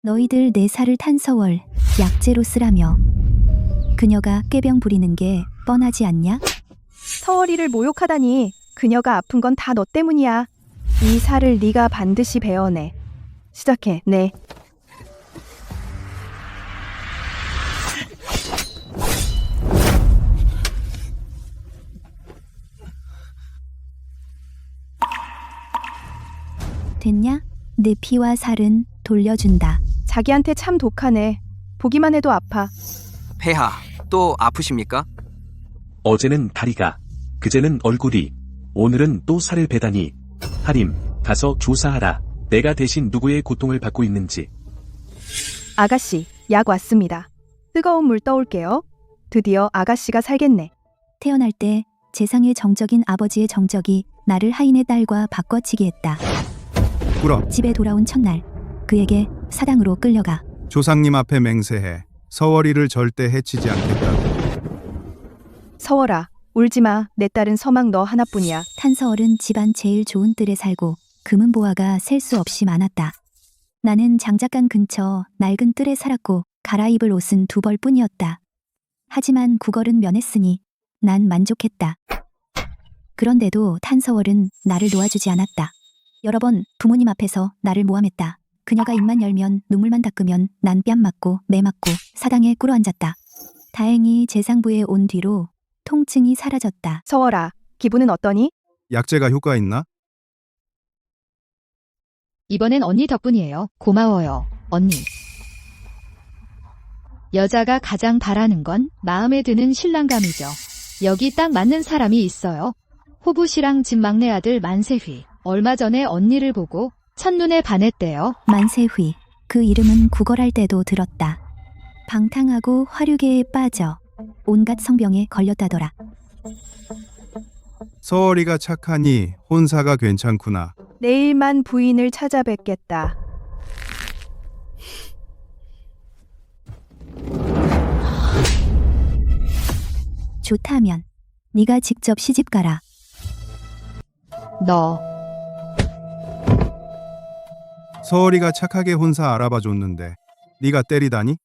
너희들 내 살을 탄 서월 약재로 쓰라며. 그녀가 꾀병 부리는 게 뻔하지 않냐? 서월이를 모욕하다니. 그녀가 아픈 건 다 너 때문이야. 이 살을 네가 반드시 베어내. 시작해. 네. 됐냐? 내 피와 살은 돌려준다. 자기한테 참 독하네. 보기만 해도 아파. 폐하, 또 아프십니까? 어제는 다리가, 그제는 얼굴이, 오늘은 또 살을 베다니. 하림, 가서 조사하라. 내가 대신 누구의 고통을 받고 있는지. 아가씨, 약 왔습니다. 뜨거운 물 떠올게요. 드디어 아가씨가 살겠네. 태어날 때 재상의 정적인 아버지의 정적이 나를 하인의 딸과 바꿔치기 했다. 꿇어. 집에 돌아온 첫날 그에게 사당으로 끌려가. 조상님 앞에 맹세해. 서월이를 절대 해치지 않겠다고. 서월아, 울지마. 내 딸은 서막 너 하나뿐이야. 탄서월은 집안 제일 좋은 뜰에 살고 금은보화가 셀 수 없이 많았다. 나는 장작간 근처 낡은 뜰에 살았고 갈아입을 옷은 2벌뿐이었다. 하지만 구걸은 면했으니 난 만족했다. 그런데도 탄서월은 나를 놓아주지 않았다. 여러 번 부모님 앞에서 나를 모함했다. 그녀가 입만 열면 눈물만 닦으면 난 뺨 맞고 매 맞고 사당에 꿇어앉았다. 다행히 재상부에 온 뒤로 통증이 사라졌다. 서월아, 기분은 어떠니? 약재가 효과 있나? 이번엔 언니 덕분이에요. 고마워요, 언니. 여자가 가장 바라는 건 마음에 드는 신랑감이죠. 여기 딱 맞는 사람이 있어요. 호부시랑 집 막내 아들 만세휘. 얼마 전에 언니를 보고 첫눈에 반했대요. 만세휘. 그 이름은 구걸할 때도 들었다. 방탕하고 화류계에 빠져 온갖 성병에 걸렸다더라. 서월이가 착하니 혼사가 괜찮구나. 내일만 부인을 찾아뵙겠다. 좋다면 네가 직접 시집가라. 너 서월이가 착하게 혼사 알아봐 줬는데 네가 때리다니?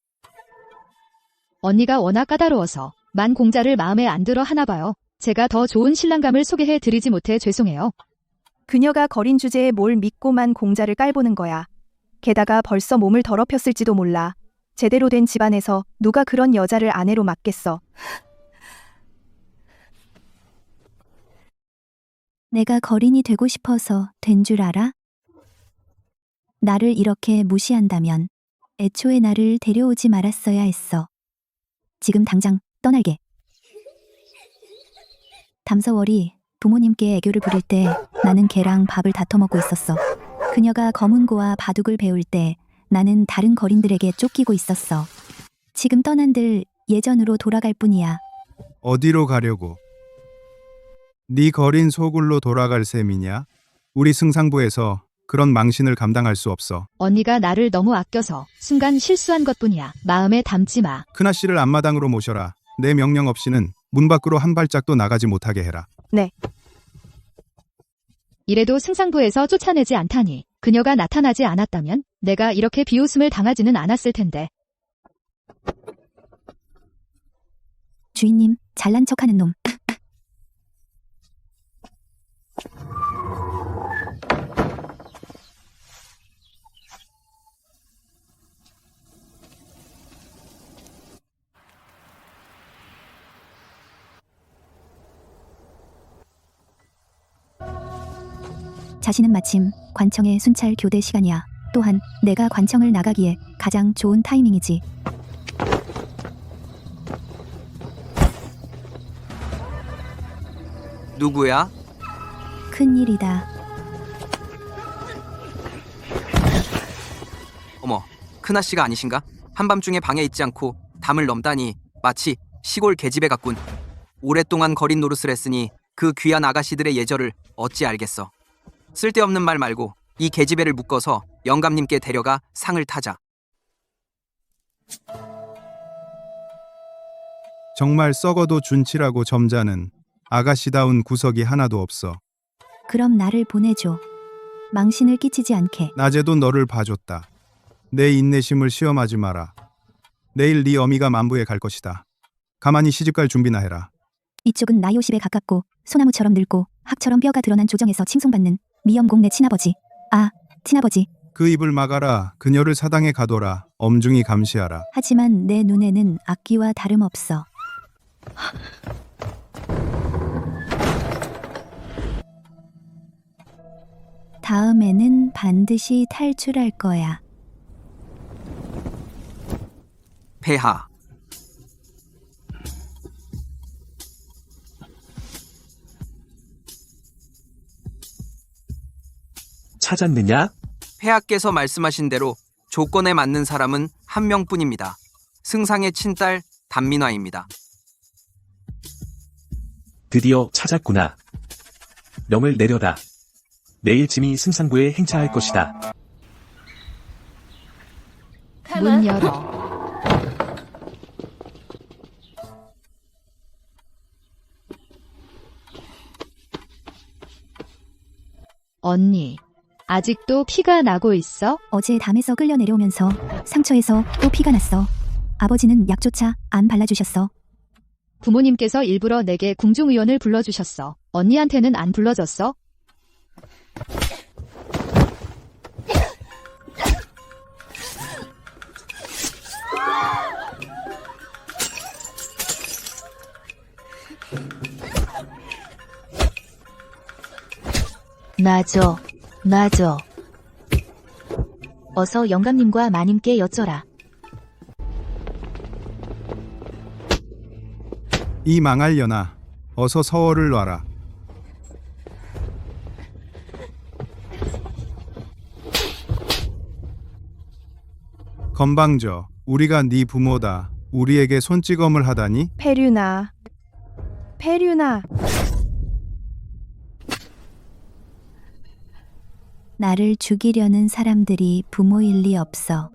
언니가 워낙 까다로워서 만 공자를 마음에 안 들어 하나 봐요. 제가 더 좋은 신랑감을 소개해 드리지 못해 죄송해요. 그녀가 거린 주제에 뭘 믿고만 공자를 깔보는 거야. 게다가 벌써 몸을 더럽혔을지도 몰라. 제대로 된 집안에서 누가 그런 여자를 아내로 맡겠어. 내가 거린이 되고 싶어서 된 줄 알아? 나를 이렇게 무시한다면 애초에 나를 데려오지 말았어야 했어. 지금 당장 떠날게. 담서월이 부모님께 애교를 부릴 때 나는 걔랑 밥을 다퉈 먹고 있었어. 그녀가 검은고와 바둑을 배울 때 나는 다른 거린들에게 쫓기고 있었어. 지금 떠난들 예전으로 돌아갈 뿐이야. 어디로 가려고? 네 거린 소굴로 돌아갈 셈이냐? 우리 승상부에서 그런 망신을 감당할 수 없어. 언니가 나를 너무 아껴서 순간 실수한 것뿐이야. 마음에 담지 마. 큰아씨를 앞마당으로 모셔라. 내 명령 없이는 문 밖으로 한 발짝도 나가지 못하게 해라. 네. 이래도 승상부에서 쫓아내지 않다니. 그녀가 나타나지 않았다면 내가 이렇게 비웃음을 당하지는 않았을 텐데. 주인님, 잘난 척하는 놈. 자신은 마침 관청의 순찰 교대 시간이야. 또한 내가 관청을 나가기에 가장 좋은 타이밍이지. 누구야? 큰일이다. 어머, 큰아씨가 아니신가? 한밤중에 방에 있지 않고 담을 넘다니 마치 시골 계집애 같군. 오랫동안 거린 노릇을 했으니 그 귀한 아가씨들의 예절을 어찌 알겠어. 쓸데없는 말 말고 이 계집애를 묶어서 영감님께 데려가 상을 타자. 정말 썩어도 준치라고 점잖은 아가씨다운 구석이 하나도 없어. 그럼 나를 보내줘. 망신을 끼치지 않게. 낮에도 너를 봐줬다. 내 인내심을 시험하지 마라. 내일 네 어미가 만부에 갈 것이다. 가만히 시집갈 준비나 해라. 이쪽은 나이 50에 가깝고 소나무처럼 늙고 학처럼 뼈가 드러난 조정에서 칭송받는 미염공 내 친아버지. 아, 친아버지. 그 입을 막아라. 그녀를 사당에 가둬라. 엄중히 감시하라. 하지만 내 눈에는 악귀와 다름없어. 다음에는 반드시 탈출할 거야. 폐하. 찾았느냐? 폐하께서 말씀하신 대로 조건에 맞는 사람은 한 명뿐입니다. 승상의 친딸 단민화입니다. 드디어 찾았구나. 명을 내려라. 내일 짐이 승상부에 행차할 것이다. 문 열어. 언니, 아직도 피가 나고 있어? 어제 담에서 끌려 내려오면서 상처에서 또 피가 났어. 아버지는 약조차 안 발라주셨어. 부모님께서 일부러 내게 궁중의원을 불러주셨어. 언니한테는 안 불러줬어? 놔줘. 어서 영감님과 마님께 여쭤라. 이 망할 년아. 어서 서월을 놔라. 건방져. 우리가 네 부모다. 우리에게 손찌검을 하다니? 페류나. 나를 죽이려는 사람들이 부모일 리 없어.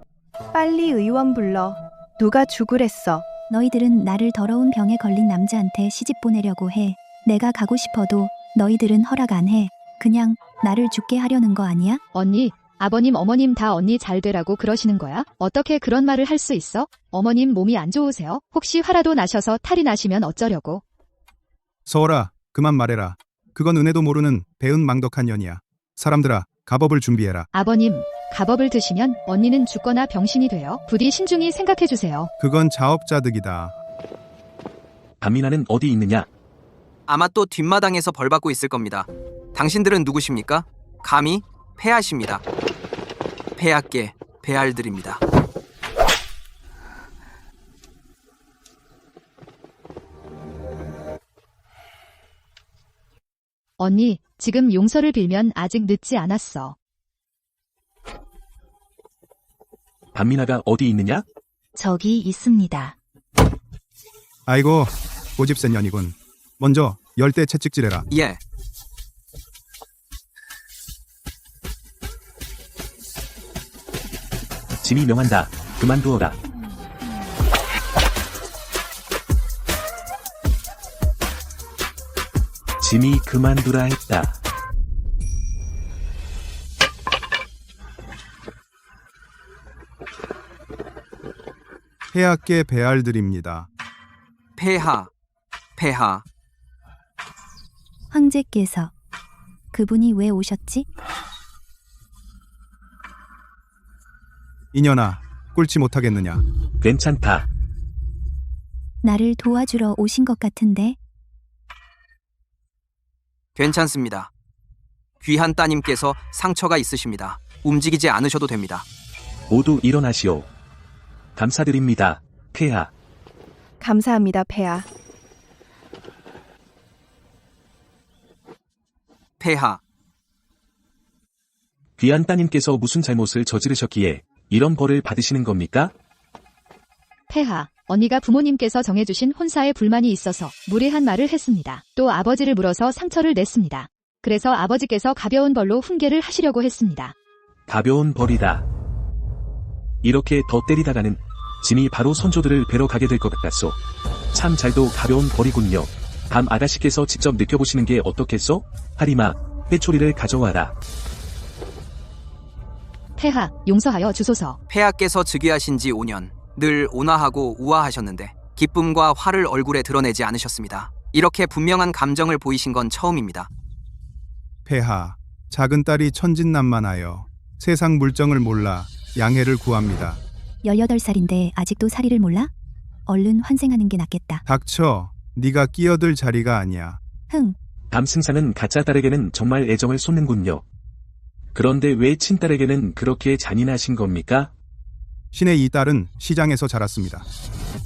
빨리 의원 불러. 누가 죽으랬어. 너희들은 나를 더러운 병에 걸린 남자한테 시집 보내려고 해. 내가 가고 싶어도 너희들은 허락 안 해. 그냥 나를 죽게 하려는 거 아니야? 언니, 아버님, 어머님 다 언니 잘 되라고 그러시는 거야? 어떻게 그런 말을 할 수 있어? 어머님 몸이 안 좋으세요? 혹시 화라도 나셔서 탈이 나시면 어쩌려고? 서월아, 그만 말해라. 그건 은혜도 모르는 배은 망덕한 년이야. 사람들아, 가법을 준비해라. 아버님, 가법을 드시면 언니는 죽거나 병신이 돼요. 부디 신중히 생각해주세요. 그건 자업자득이다. 반민아는 어디 있느냐? 아마 또 뒷마당에서 벌받고 있을 겁니다. 당신들은 누구십니까? 감히 폐하십니다. 폐하께 배알드립니다. 언니, 지금 용서를 빌면 아직 늦지 않았어. 반민아가 어디 있느냐? 저기 있습니다. 아이고, 고집센 년이군. 먼저 열대 채찍질해라. 예. 짐이 명한다. 그만두어라. 짐이 그만두라 했다. 폐하께 배알드립니다. 폐하. 황제께서. 그분이 왜 오셨지? 이년아, 꿀지 못하겠느냐? 괜찮다. 나를 도와주러 오신 것 같은데. 괜찮습니다. 귀한 따님께서 상처가 있으십니다. 움직이지 않으셔도 됩니다. 모두 일어나시오. 감사드립니다. 폐하. 감사합니다, 폐하. 폐하. 귀한 따님께서 무슨 잘못을 저지르셨기에 이런 벌을 받으시는 겁니까? 폐하, 언니가 부모님께서 정해주신 혼사에 불만이 있어서 무례한 말을 했습니다. 또 아버지를 물어서 상처를 냈습니다. 그래서 아버지께서 가벼운 벌로 훈계를 하시려고 했습니다. 가벼운 벌이다. 이렇게 더 때리다가는 짐이 바로 선조들을 뵈러 가게 될 것 같소. 참 잘도 가벼운 벌이군요. 밤 아가씨께서 직접 느껴보시는 게 어떻겠소? 하리마, 회초리를 가져와라. 폐하, 용서하여 주소서. 폐하께서 즉위하신 지 5년, 늘 온화하고 우아하셨는데 기쁨과 화를 얼굴에 드러내지 않으셨습니다. 이렇게 분명한 감정을 보이신 건 처음입니다. 폐하, 작은 딸이 천진난만하여 세상 물정을 몰라 양해를 구합니다. 18살인데 아직도 사리를 몰라? 얼른 환생하는 게 낫겠다. 닥쳐, 네가 끼어들 자리가 아니야. 흥, 담승사는 가짜 딸에게는 정말 애정을 쏟는군요. 그런데 왜 친딸에게는 그렇게 잔인하신 겁니까? 신의 이 딸은 시장에서 자랐습니다.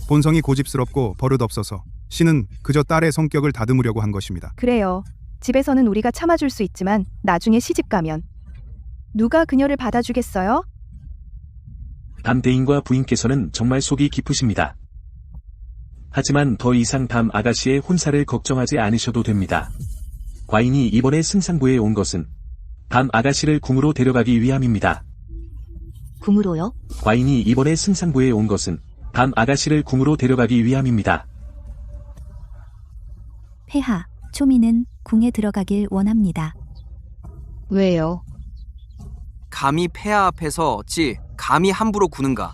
본성이 고집스럽고 버릇없어서 신은 그저 딸의 성격을 다듬으려고 한 것입니다. 그래요. 집에서는 우리가 참아줄 수 있지만 나중에 시집 가면 누가 그녀를 받아주겠어요? 담대인과 부인께서는 정말 속이 깊으십니다. 하지만 더 이상 담 아가씨의 혼사를 걱정하지 않으셔도 됩니다. 과인이 이번에 승상부에 온 것은 담 아가씨를 궁으로 데려가기 위함입니다. 궁으로요? 과인이 이번에 승상부에 온 것은 담 아가씨를 궁으로 데려가기 위함입니다. 폐하, 초미는 궁에 들어가길 원합니다. 왜요? 감히 폐하 앞에서 어찌 감히 함부로 구는가?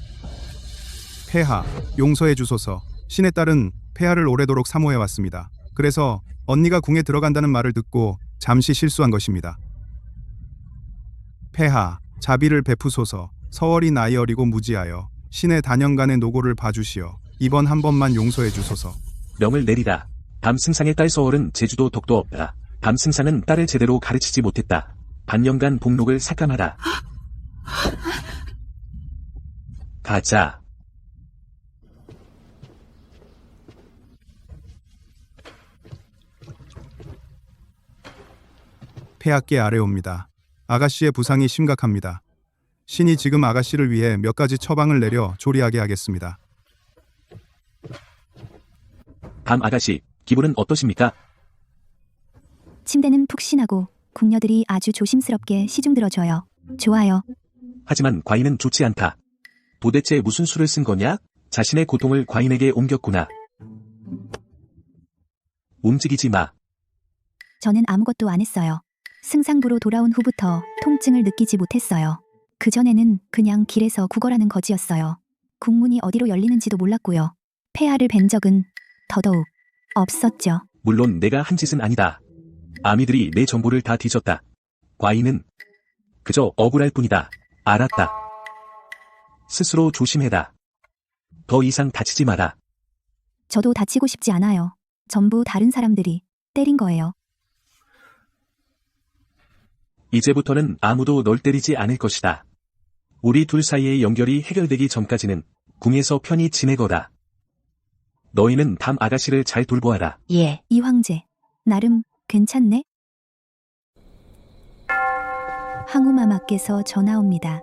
폐하, 용서해 주소서. 신의 딸은 폐하를 오래도록 사모해 왔습니다. 그래서 언니가 궁에 들어간다는 말을 듣고 잠시 실수한 것입니다. 폐하, 자비를 베푸소서. 서월이 나이 어리고 무지하여 신의 단연간의 노고를 봐주시어 이번 한 번만 용서해 주소서. 명을 내리라. 담승상의 딸 서월은 제주도 덕도 없다. 담승상은 딸을 제대로 가르치지 못했다. 반년간 복록을 삭감하라. 가자. 폐하께 아뢰옵니다. 아가씨의 부상이 심각합니다. 신이 지금 아가씨를 위해 몇 가지 처방을 내려 조리하게 하겠습니다. 담 아가씨, 기분은 어떠십니까? 침대는 푹신하고 궁녀들이 아주 조심스럽게 시중 들어줘요. 좋아요. 하지만 과인은 좋지 않다. 도대체 무슨 수를 쓴 거냐? 자신의 고통을 과인에게 옮겼구나. 움직이지 마. 저는 아무것도 안 했어요. 승상부로 돌아온 후부터 통증을 느끼지 못했어요. 그전에는 그냥 길에서 구걸하는 거지였어요. 국문이 어디로 열리는지도 몰랐고요. 폐하를 뵌 적은 더더욱 없었죠. 물론 내가 한 짓은 아니다. 아미들이 내 정보를 다 뒤졌다. 과인은 그저 억울할 뿐이다. 알았다. 스스로 조심해라. 더 이상 다치지 마라. 저도 다치고 싶지 않아요. 전부 다른 사람들이 때린 거예요. 이제부터는 아무도 널 때리지 않을 것이다. 우리 둘 사이의 연결이 해결되기 전까지는 궁에서 편히 지내거라. 너희는 담 아가씨를 잘 돌보아라. 예. 이 황제, 나름 괜찮네? 항우마마께서 전화 옵니다.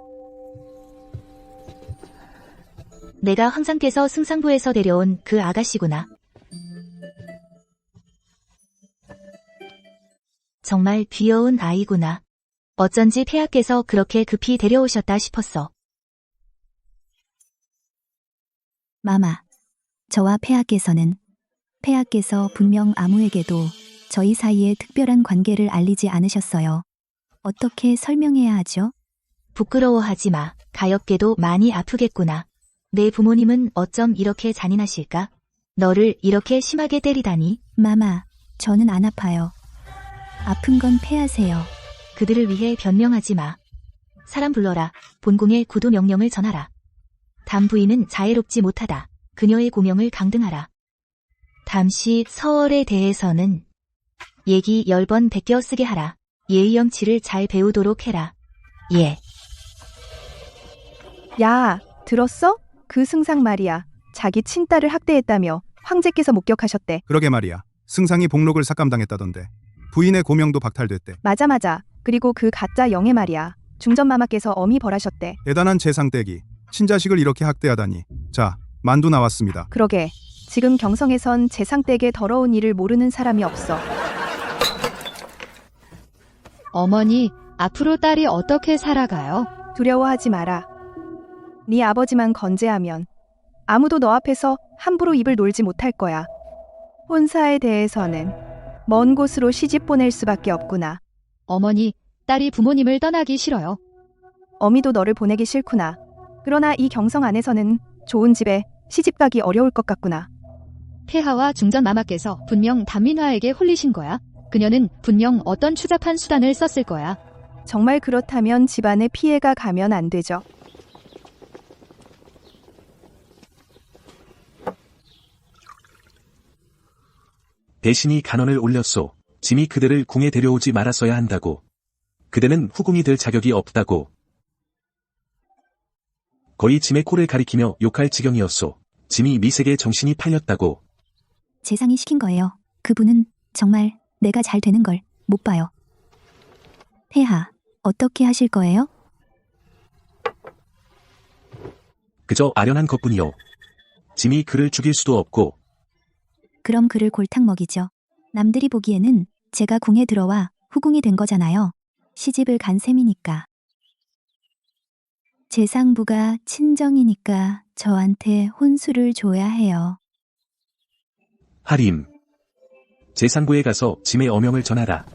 내가 황상께서 승상부에서 데려온 그 아가씨구나. 정말 귀여운 아이구나. 어쩐지 폐하께서 그렇게 급히 데려오셨다 싶었어. 마마, 저와 폐하께서 분명 아무에게도 저희 사이에 특별한 관계를 알리지 않으셨어요. 어떻게 설명해야 하죠? 부끄러워하지 마. 가엾게도 많이 아프겠구나. 내 부모님은 어쩜 이렇게 잔인하실까? 너를 이렇게 심하게 때리다니. 마마, 저는 안 아파요. 아픈 건 폐하세요. 그들을 위해 변명하지 마. 사람 불러라. 본궁에 구두 명령을 전하라. 담 부인은 자애롭지 못하다. 그녀의 고명을 강등하라. 담시 서월에 대해서는 얘기 10번 베껴 쓰게 하라. 예의영치를 잘 배우도록 해라. 예. 야, 들었어? 그 승상 말이야. 자기 친딸을 학대했다며 황제께서 목격하셨대. 그러게 말이야. 승상이 복록을 삭감당했다던데. 부인의 고명도 박탈됐대. 맞아. 그리고 그 가짜 영애 말이야. 중전마마께서 엄히 벌하셨대. 대단한 재상떼기. 친자식을 이렇게 학대하다니. 자, 만두 나왔습니다. 그러게. 지금 경성에선 재상댁의 더러운 일을 모르는 사람이 없어. 어머니, 앞으로 딸이 어떻게 살아가요? 두려워하지 마라. 네 아버지만 건재하면 아무도 너 앞에서 함부로 입을 놀지 못할 거야. 혼사에 대해서는 먼 곳으로 시집 보낼 수밖에 없구나. 어머니, 딸이 부모님을 떠나기 싫어요. 어미도 너를 보내기 싫구나. 그러나 이 경성 안에서는 좋은 집에 시집가기 어려울 것 같구나. 폐하와 중전 마마께서 분명 단민화에게 홀리신 거야. 그녀는 분명 어떤 추잡한 수단을 썼을 거야. 정말 그렇다면 집안에 피해가 가면 안 되죠. 대신이 간언을 올렸소. 짐이 그대를 궁에 데려오지 말았어야 한다고. 그대는 후궁이 될 자격이 없다고. 거의 짐의 코를 가리키며 욕할 지경이었소. 짐이 미색에 정신이 팔렸다고. 재상이 시킨 거예요. 그분은 정말 내가 잘 되는 걸 못 봐요. 폐하, 어떻게 하실 거예요? 그저 아련한 것뿐이요. 짐이 그를 죽일 수도 없고. 그럼 그를 골탕 먹이죠. 남들이 보기에는 제가 궁에 들어와 후궁이 된 거잖아요. 시집을 간 셈이니까. 재상부가 친정이니까 저한테 혼수를 줘야 해요. 하림. 재상부에 가서 짐의 어명을 전하라.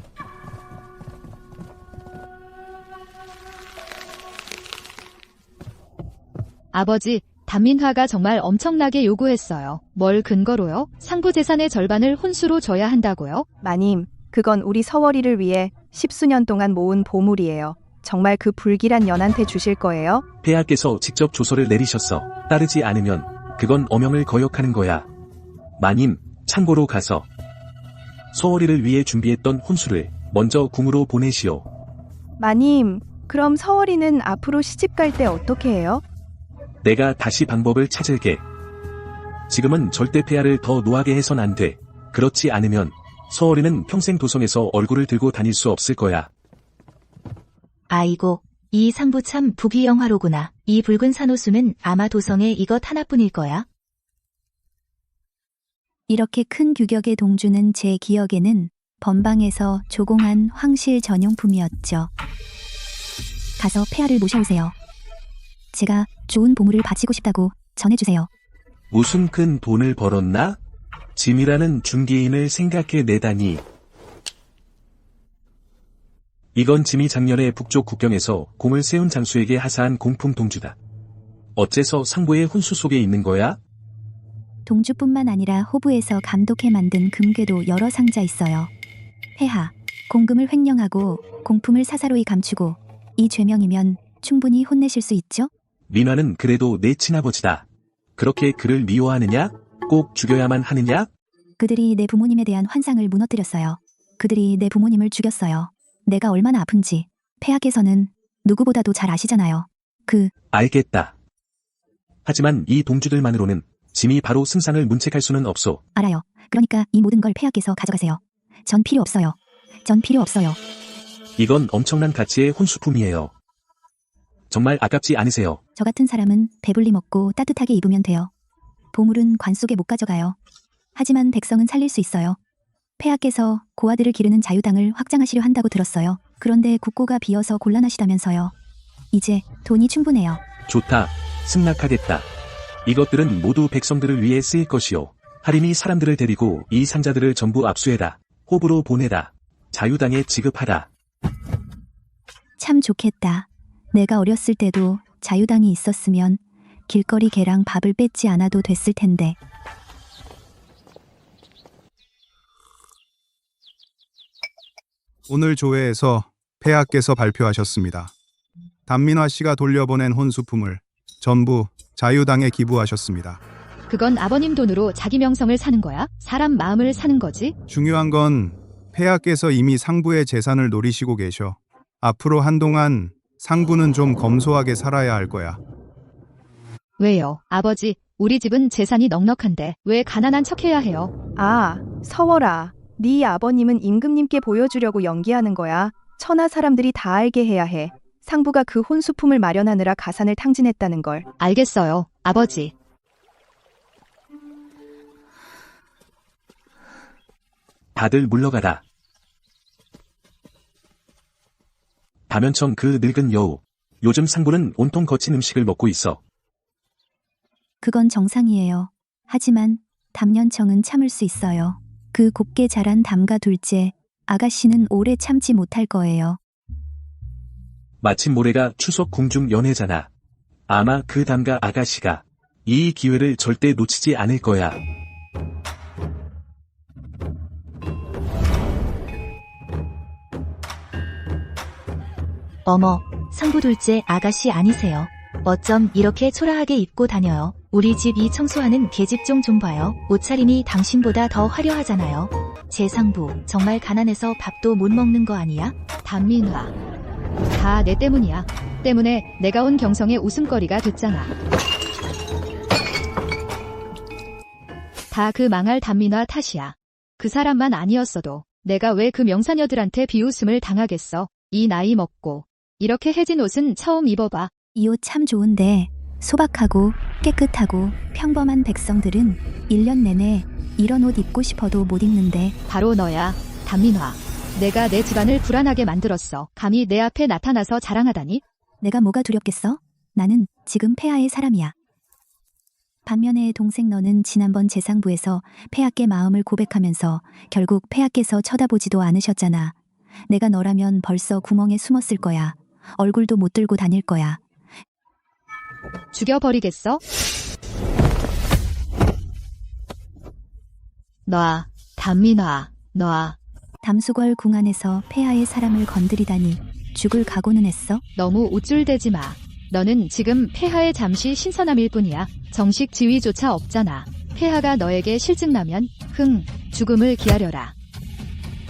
아버지, 단민화가 정말 엄청나게 요구했어요. 뭘 근거로요? 상부 재산의 절반을 혼수로 줘야 한다고요? 마님, 그건 우리 서월이를 위해 10수년 동안 모은 보물이에요. 정말 그 불길한 연한테 주실 거예요? 폐하께서 직접 조서를 내리셨어. 따르지 않으면 그건 어명을 거역하는 거야. 마님, 창고로 가서 서월이를 위해 준비했던 혼수를 먼저 궁으로 보내시오. 마님, 그럼 서월이는 앞으로 시집 갈 때 어떻게 해요? 내가 다시 방법을 찾을게. 지금은 절대 폐하를 더 노하게 해선 안 돼. 그렇지 않으면 서월이는 평생 도성에서 얼굴을 들고 다닐 수 없을 거야. 아이고, 이 상부 참 부귀영화로구나. 이 붉은 산호수는 아마 도성에 이것 하나뿐일 거야. 이렇게 큰 규격의 동주는 제 기억에는 번방에서 조공한 황실 전용품이었죠. 가서 폐하를 모셔오세요. 제가 좋은 보물을 바치고 싶다고 전해주세요. 무슨 큰 돈을 벌었나? 짐이라는 중개인을 생각해 내다니. 이건 짐이 작년에 북쪽 국경에서 공을 세운 장수에게 하사한 공품 동주다. 어째서 상부의 혼수 속에 있는 거야? 동주뿐만 아니라 호부에서 감독해 만든 금괴도 여러 상자 있어요. 폐하, 공금을 횡령하고 공품을 사사로이 감추고 이 죄명이면 충분히 혼내실 수 있죠? 민화는 그래도 내 친아버지다. 그렇게 그를 미워하느냐? 꼭 죽여야만 하느냐? 그들이 내 부모님에 대한 환상을 무너뜨렸어요. 그들이 내 부모님을 죽였어요. 내가 얼마나 아픈지 폐하께서는 누구보다도 잘 아시잖아요. 알겠다. 하지만 이 동주들만으로는 짐이 바로 승상을 문책할 수는 없소. 알아요. 그러니까 이 모든 걸 폐하께서 가져가세요. 전 필요 없어요. 전 필요 없어요. 이건 엄청난 가치의 혼수품이에요. 정말 아깝지 않으세요? 저 같은 사람은 배불리 먹고 따뜻하게 입으면 돼요. 보물은 관 속에 못 가져가요. 하지만 백성은 살릴 수 있어요. 폐하께서 고아들을 기르는 자유당을 확장하시려 한다고 들었어요. 그런데 국고가 비어서 곤란하시다면서요. 이제 돈이 충분해요. 좋다. 승낙하겠다. 이것들은 모두 백성들을 위해 쓰일 것이오. 하림이 사람들을 데리고 이 상자들을 전부 압수해라. 호부로 보내라. 자유당에 지급하라. 참 좋겠다. 내가 어렸을 때도 자유당이 있었으면 길거리 개랑 밥을 뺏지 않아도 됐을 텐데. 오늘 조회에서 폐하께서 발표하셨습니다. 단민화 씨가 돌려보낸 혼수품을 전부 자유당에 기부하셨습니다. 그건 아버님 돈으로 자기 명성을 사는 거야? 사람 마음을 사는 거지? 중요한 건 폐하께서 이미 상부의 재산을 노리시고 계셔. 앞으로 한동안 상부는 좀 검소하게 살아야 할 거야. 왜요? 아버지, 우리 집은 재산이 넉넉한데 왜 가난한 척해야 해요? 아, 서월아. 네 아버님은 임금님께 보여주려고 연기하는 거야. 천하 사람들이 다 알게 해야 해. 상부가 그 혼수품을 마련하느라 가산을 탕진했다는 걸. 알겠어요, 아버지. 다들 물러가라. 다면청 그 늙은 여우. 요즘 상부는 온통 거친 음식을 먹고 있어. 그건 정상이에요. 하지만 담년청은 참을 수 있어요. 그 곱게 자란 담과 둘째, 아가씨는 오래 참지 못할 거예요. 마침 모레가 추석 궁중 연회잖아. 아마 그 담가 아가씨가 이 기회를 절대 놓치지 않을 거야. 어머, 상부둘째 아가씨 아니세요? 어쩜 이렇게 초라하게 입고 다녀요? 우리 집 이 청소하는 계집종 좀 봐요. 옷차림이 당신보다 더 화려하잖아요. 제 상부, 정말 가난해서 밥도 못 먹는 거 아니야? 단민화. 다 내 때문이야. 때문에 내가 온 경성의 웃음거리가 됐잖아. 다 그 망할 단민화 탓이야. 그 사람만 아니었어도 내가 왜 그 명사녀들한테 비웃음을 당하겠어. 이 나이 먹고 이렇게 해진 옷은 처음 입어봐. 이 옷 참 좋은데 소박하고 깨끗하고 평범한 백성들은 1년 내내 이런 옷 입고 싶어도 못 입는데 바로 너야, 단민화. 내가 내 집안을 불안하게 만들었어. 감히 내 앞에 나타나서 자랑하다니? 내가 뭐가 두렵겠어? 나는 지금 폐하의 사람이야. 반면에 동생 너는 지난번 재상부에서 폐하께 마음을 고백하면서 결국 폐하께서 쳐다보지도 않으셨잖아. 내가 너라면 벌써 구멍에 숨었을 거야. 얼굴도 못 들고 다닐 거야. 죽여버리겠어? 놔, 단민화, 놔. 담수궐 궁 안에서 폐하의 사람을 건드리다니 죽을 각오는 했어? 너무 우쭐대지 마. 너는 지금 폐하의 잠시 신선함일 뿐이야. 정식 지위조차 없잖아. 폐하가 너에게 실증나면 죽음을 기다려라.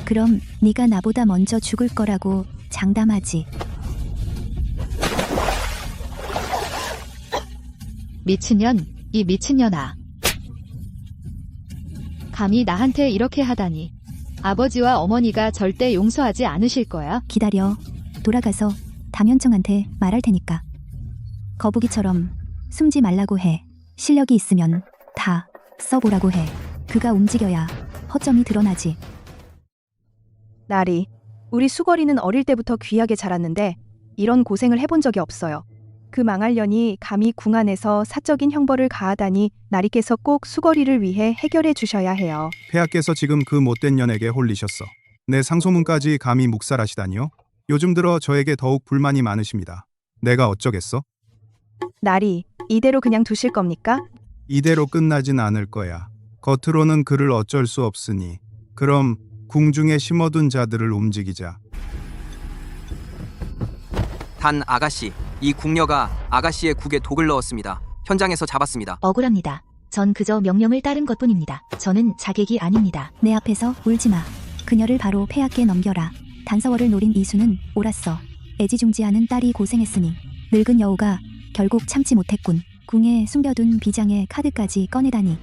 그럼 네가 나보다 먼저 죽을 거라고 장담하지. 미친년, 이 미친년아. 감히 나한테 이렇게 하다니. 아버지와 어머니가 절대 용서하지 않으실 거야. 기다려. 돌아가서 담연청한테 말할 테니까. 거북이처럼 숨지 말라고 해. 실력이 있으면 다 써보라고 해. 그가 움직여야 허점이 드러나지. 나리, 우리 수거리는 어릴 때부터 귀하게 자랐는데 이런 고생을 해본 적이 없어요. 그 망할 년이 감히 궁 안에서 사적인 형벌을 가하다니 나리께서 꼭 수거리를 위해 해결해 주셔야 해요. 폐하께서 지금 그 못된 년에게 홀리셨어. 내 상소문까지 감히 묵살하시다니요? 요즘 들어 저에게 더욱 불만이 많으십니다. 내가 어쩌겠어? 나리, 이대로 그냥 두실 겁니까? 이대로 끝나진 않을 거야. 겉으로는 그를 어쩔 수 없으니. 그럼 궁중에 심어둔 자들을 움직이자. 단 아가씨, 이 궁녀가 아가씨의 국에 독을 넣었습니다. 현장에서 잡았습니다. 억울합니다. 전 그저 명령을 따른 것뿐입니다. 저는 자객이 아닙니다. 내 앞에서 울지 마. 그녀를 바로 폐하께 넘겨라. 단서월을 노린 이수는 옳았어. 애지중지하는 딸이 고생했으니 늙은 여우가 결국 참지 못했군. 궁에 숨겨둔 비장의 카드까지 꺼내다니.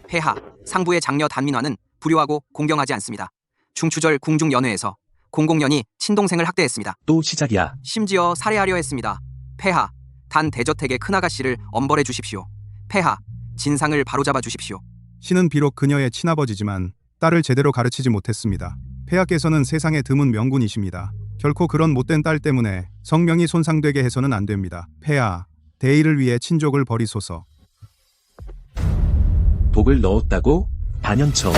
폐하, 상부의 장녀 단민화는 불효하고 공경하지 않습니다. 중추절 궁중 연회에서 공공연히 친동생을 학대했습니다. 또 시작이야. 심지어 살해하려 했습니다. 폐하, 단 대저택의 큰아가씨를 엄벌해 주십시오. 폐하, 진상을 바로잡아 주십시오. 신은 비록 그녀의 친아버지지만 딸을 제대로 가르치지 못했습니다. 폐하께서는 세상에 드문 명군이십니다. 결코 그런 못된 딸 때문에 성명이 손상되게 해서는 안 됩니다. 폐하, 대의를 위해 친족을 버리소서. 독을 넣었다고? 단연처.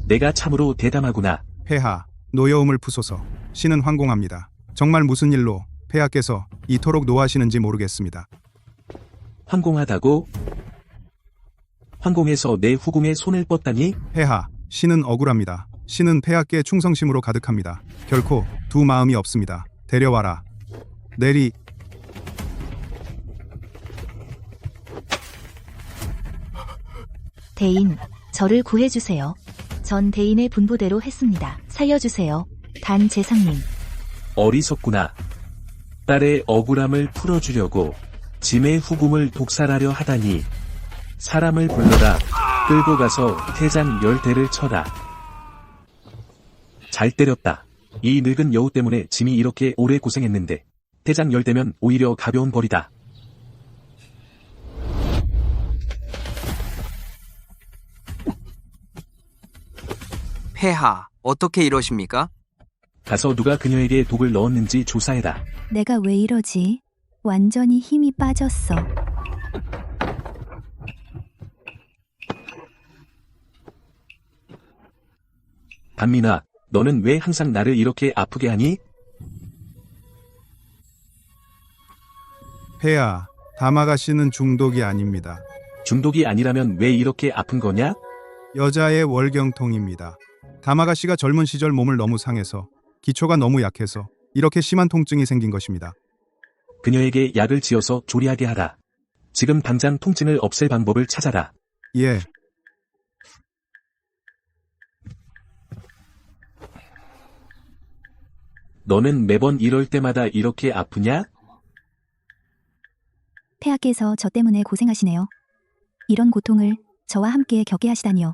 내가 참으로 대담하구나. 폐하, 노여움을 푸소서. 신은 황공합니다. 정말 무슨 일로 폐하께서 이토록 노하시는지 모르겠습니다. 황공하다고? 황공해서 내 후궁에 손을 뻗다니? 폐하, 신은 억울합니다. 신은 폐하께 충성심으로 가득합니다. 결코 두 마음이 없습니다. 데려와라. 내리. 대인, 저를 구해주세요. 전 대인의 분부대로 했습니다. 살려주세요. 단 재상님. 어리석구나. 딸의 억울함을 풀어주려고 짐의 후궁을 독살하려 하다니. 사람을 불러라. 끌고 가서 태장 10대를 쳐라. 잘 때렸다. 이 늙은 여우 때문에 짐이 이렇게 오래 고생했는데 태장 10대면 오히려 가벼운 벌이다. 폐하, 어떻게 이러십니까? 가서 누가 그녀에게 독을 넣었는지 조사해라. 내가 왜 이러지? 완전히 힘이 빠졌어. 단민아, 너는 왜 항상 나를 이렇게 아프게 하니? 폐하, 담아가씨는 중독이 아닙니다. 중독이 아니라면 왜 이렇게 아픈 거냐? 여자의 월경통입니다. 담아가씨가 젊은 시절 몸을 너무 상해서 기초가 너무 약해서 이렇게 심한 통증이 생긴 것입니다. 그녀에게 약을 지어서 조리하게 하라. 지금 당장 통증을 없앨 방법을 찾아라. 예, 너는 매번 이럴 때마다 이렇게 아프냐? 폐하께서 저 때문에 고생하시네요. 이런 고통을 저와 함께 겪게 하시다니요.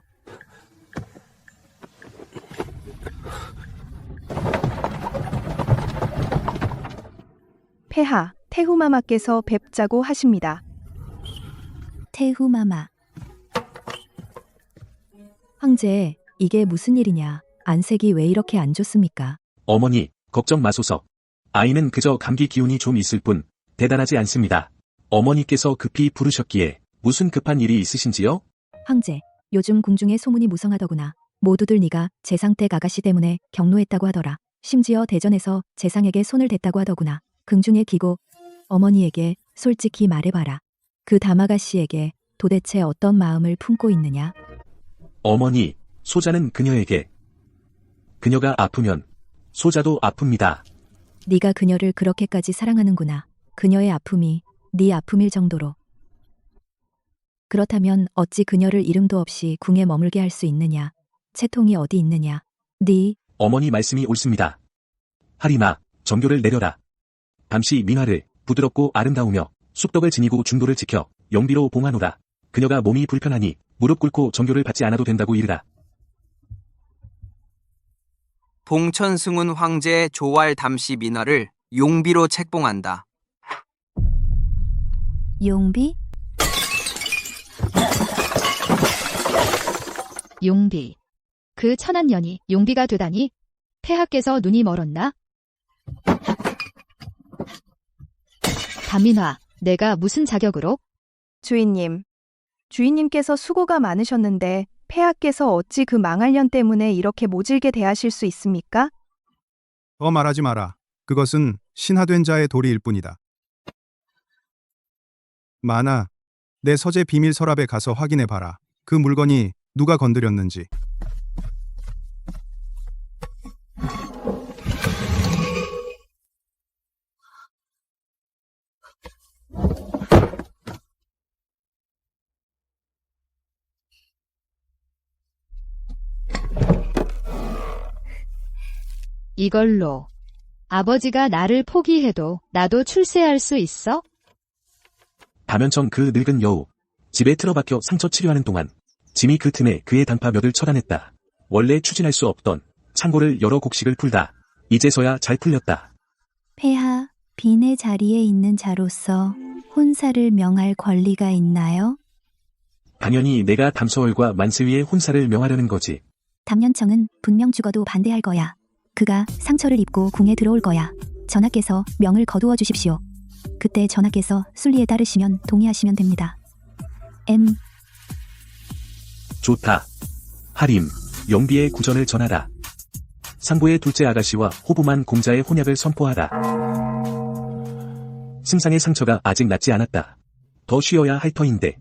폐하, 태후마마께서 뵙자고 하십니다. 태후마마. 황제, 이게 무슨 일이냐? 안색이 왜 이렇게 안 좋습니까? 어머니, 걱정 마소서. 아이는 그저 감기 기운이 좀 있을 뿐 대단하지 않습니다. 어머니께서 급히 부르셨기에 무슨 급한 일이 있으신지요? 황제, 요즘 궁중에 소문이 무성하더구나. 모두들 네가 재상댁 아가씨 때문에 격노했다고 하더라. 심지어 대전에서 재상에게 손을 댔다고 하더구나. 궁중에 기고 어머니에게 솔직히 말해봐라. 그 담아가씨에게 도대체 어떤 마음을 품고 있느냐? 어머니, 소자는 그녀에게. 그녀가 아프면 소자도 아픕니다. 네가 그녀를 그렇게까지 사랑하는구나. 그녀의 아픔이 네 아픔일 정도로. 그렇다면 어찌 그녀를 이름도 없이 궁에 머물게 할 수 있느냐? 채통이 어디 있느냐? 네 어머니 말씀이 옳습니다. 하리마, 정교를 내려라. 밤시 민화를 부드럽고 아름다우며 쑥덕을 지니고 중도를 지켜 영비로 봉하노라. 그녀가 몸이 불편하니 무릎 꿇고 정교를 받지 않아도 된다고 이르라. 봉천승훈 황제의 조왈 담시 민화를 용비로 책봉한다. 용비? 용비. 그 천한 년이 용비가 되다니 폐하께서 눈이 멀었나? 담민화, 내가 무슨 자격으로? 주인님, 주인님께서 수고가 많으셨는데 폐하께서 어찌 그 망할 년 때문에 이렇게 모질게 대하실 수 있습니까? 더 말하지 마라. 그것은 신하된 자의 도리일 뿐이다. 만아, 내 서재 비밀 서랍에 가서 확인해 봐라. 그 물건이 누가 건드렸는지. 이걸로 아버지가 나를 포기해도 나도 출세할 수 있어? 담연청 그 늙은 여우. 집에 틀어박혀 상처 치료하는 동안 짐이 그 틈에 그의 당파 몇을 처단했다. 원래 추진할 수 없던 창고를 열어 곡식을 풀다. 이제서야 잘 풀렸다. 폐하, 빈의 자리에 있는 자로서 혼사를 명할 권리가 있나요? 당연히 내가 담서월과 만세위의 혼사를 명하려는 거지. 담년청은 분명 죽어도 반대할 거야. 그가 상처를 입고 궁에 들어올 거야. 전하께서 명을 거두어 주십시오. 그때 전하께서 순리에 따르시면 동의하시면 됩니다. 좋다. 하림, 영비의 구전을 전하라. 상부의 둘째 아가씨와 호부만 공자의 혼약을 선포하라. 승상의 상처가 아직 낫지 않았다. 더 쉬어야 할 터인데.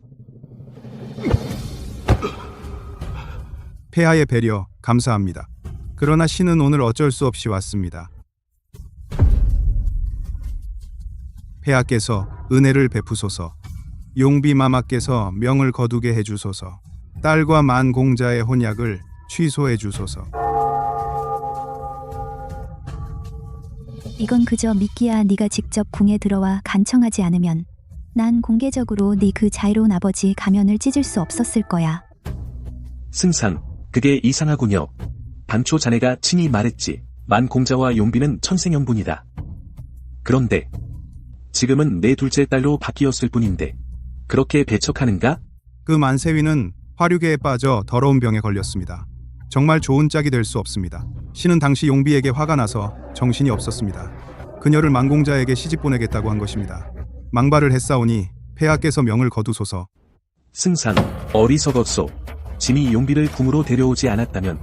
폐하의 배려 감사합니다. 그러나 신은 오늘 어쩔 수 없이 왔습니다. 폐하께서 은혜를 베푸소서. 용비마마께서 명을 거두게 해주소서. 딸과 만공자의 혼약을 취소해 주소서. 이건 그저 미끼야. 네가 직접 궁에 들어와 간청하지 않으면 난 공개적으로 네 그 자애로운 아버지 가면을 찢을 수 없었을 거야. 승상, 그게 이상하군요. 당초 자네가 친히 말했지. 만공자와 용비는 천생연분이다. 그런데 지금은 내 둘째 딸로 바뀌었을 뿐인데 그렇게 배척하는가? 그 만세위는 화류계에 빠져 더러운 병에 걸렸습니다. 정말 좋은 짝이 될 수 없습니다. 신은 당시 용비에게 화가 나서 정신이 없었습니다. 그녀를 만공자에게 시집 보내겠다고 한 것입니다. 망발을 했사오니 폐하께서 명을 거두소서. 승상, 어리석었소. 짐이 용비를 궁으로 데려오지 않았다면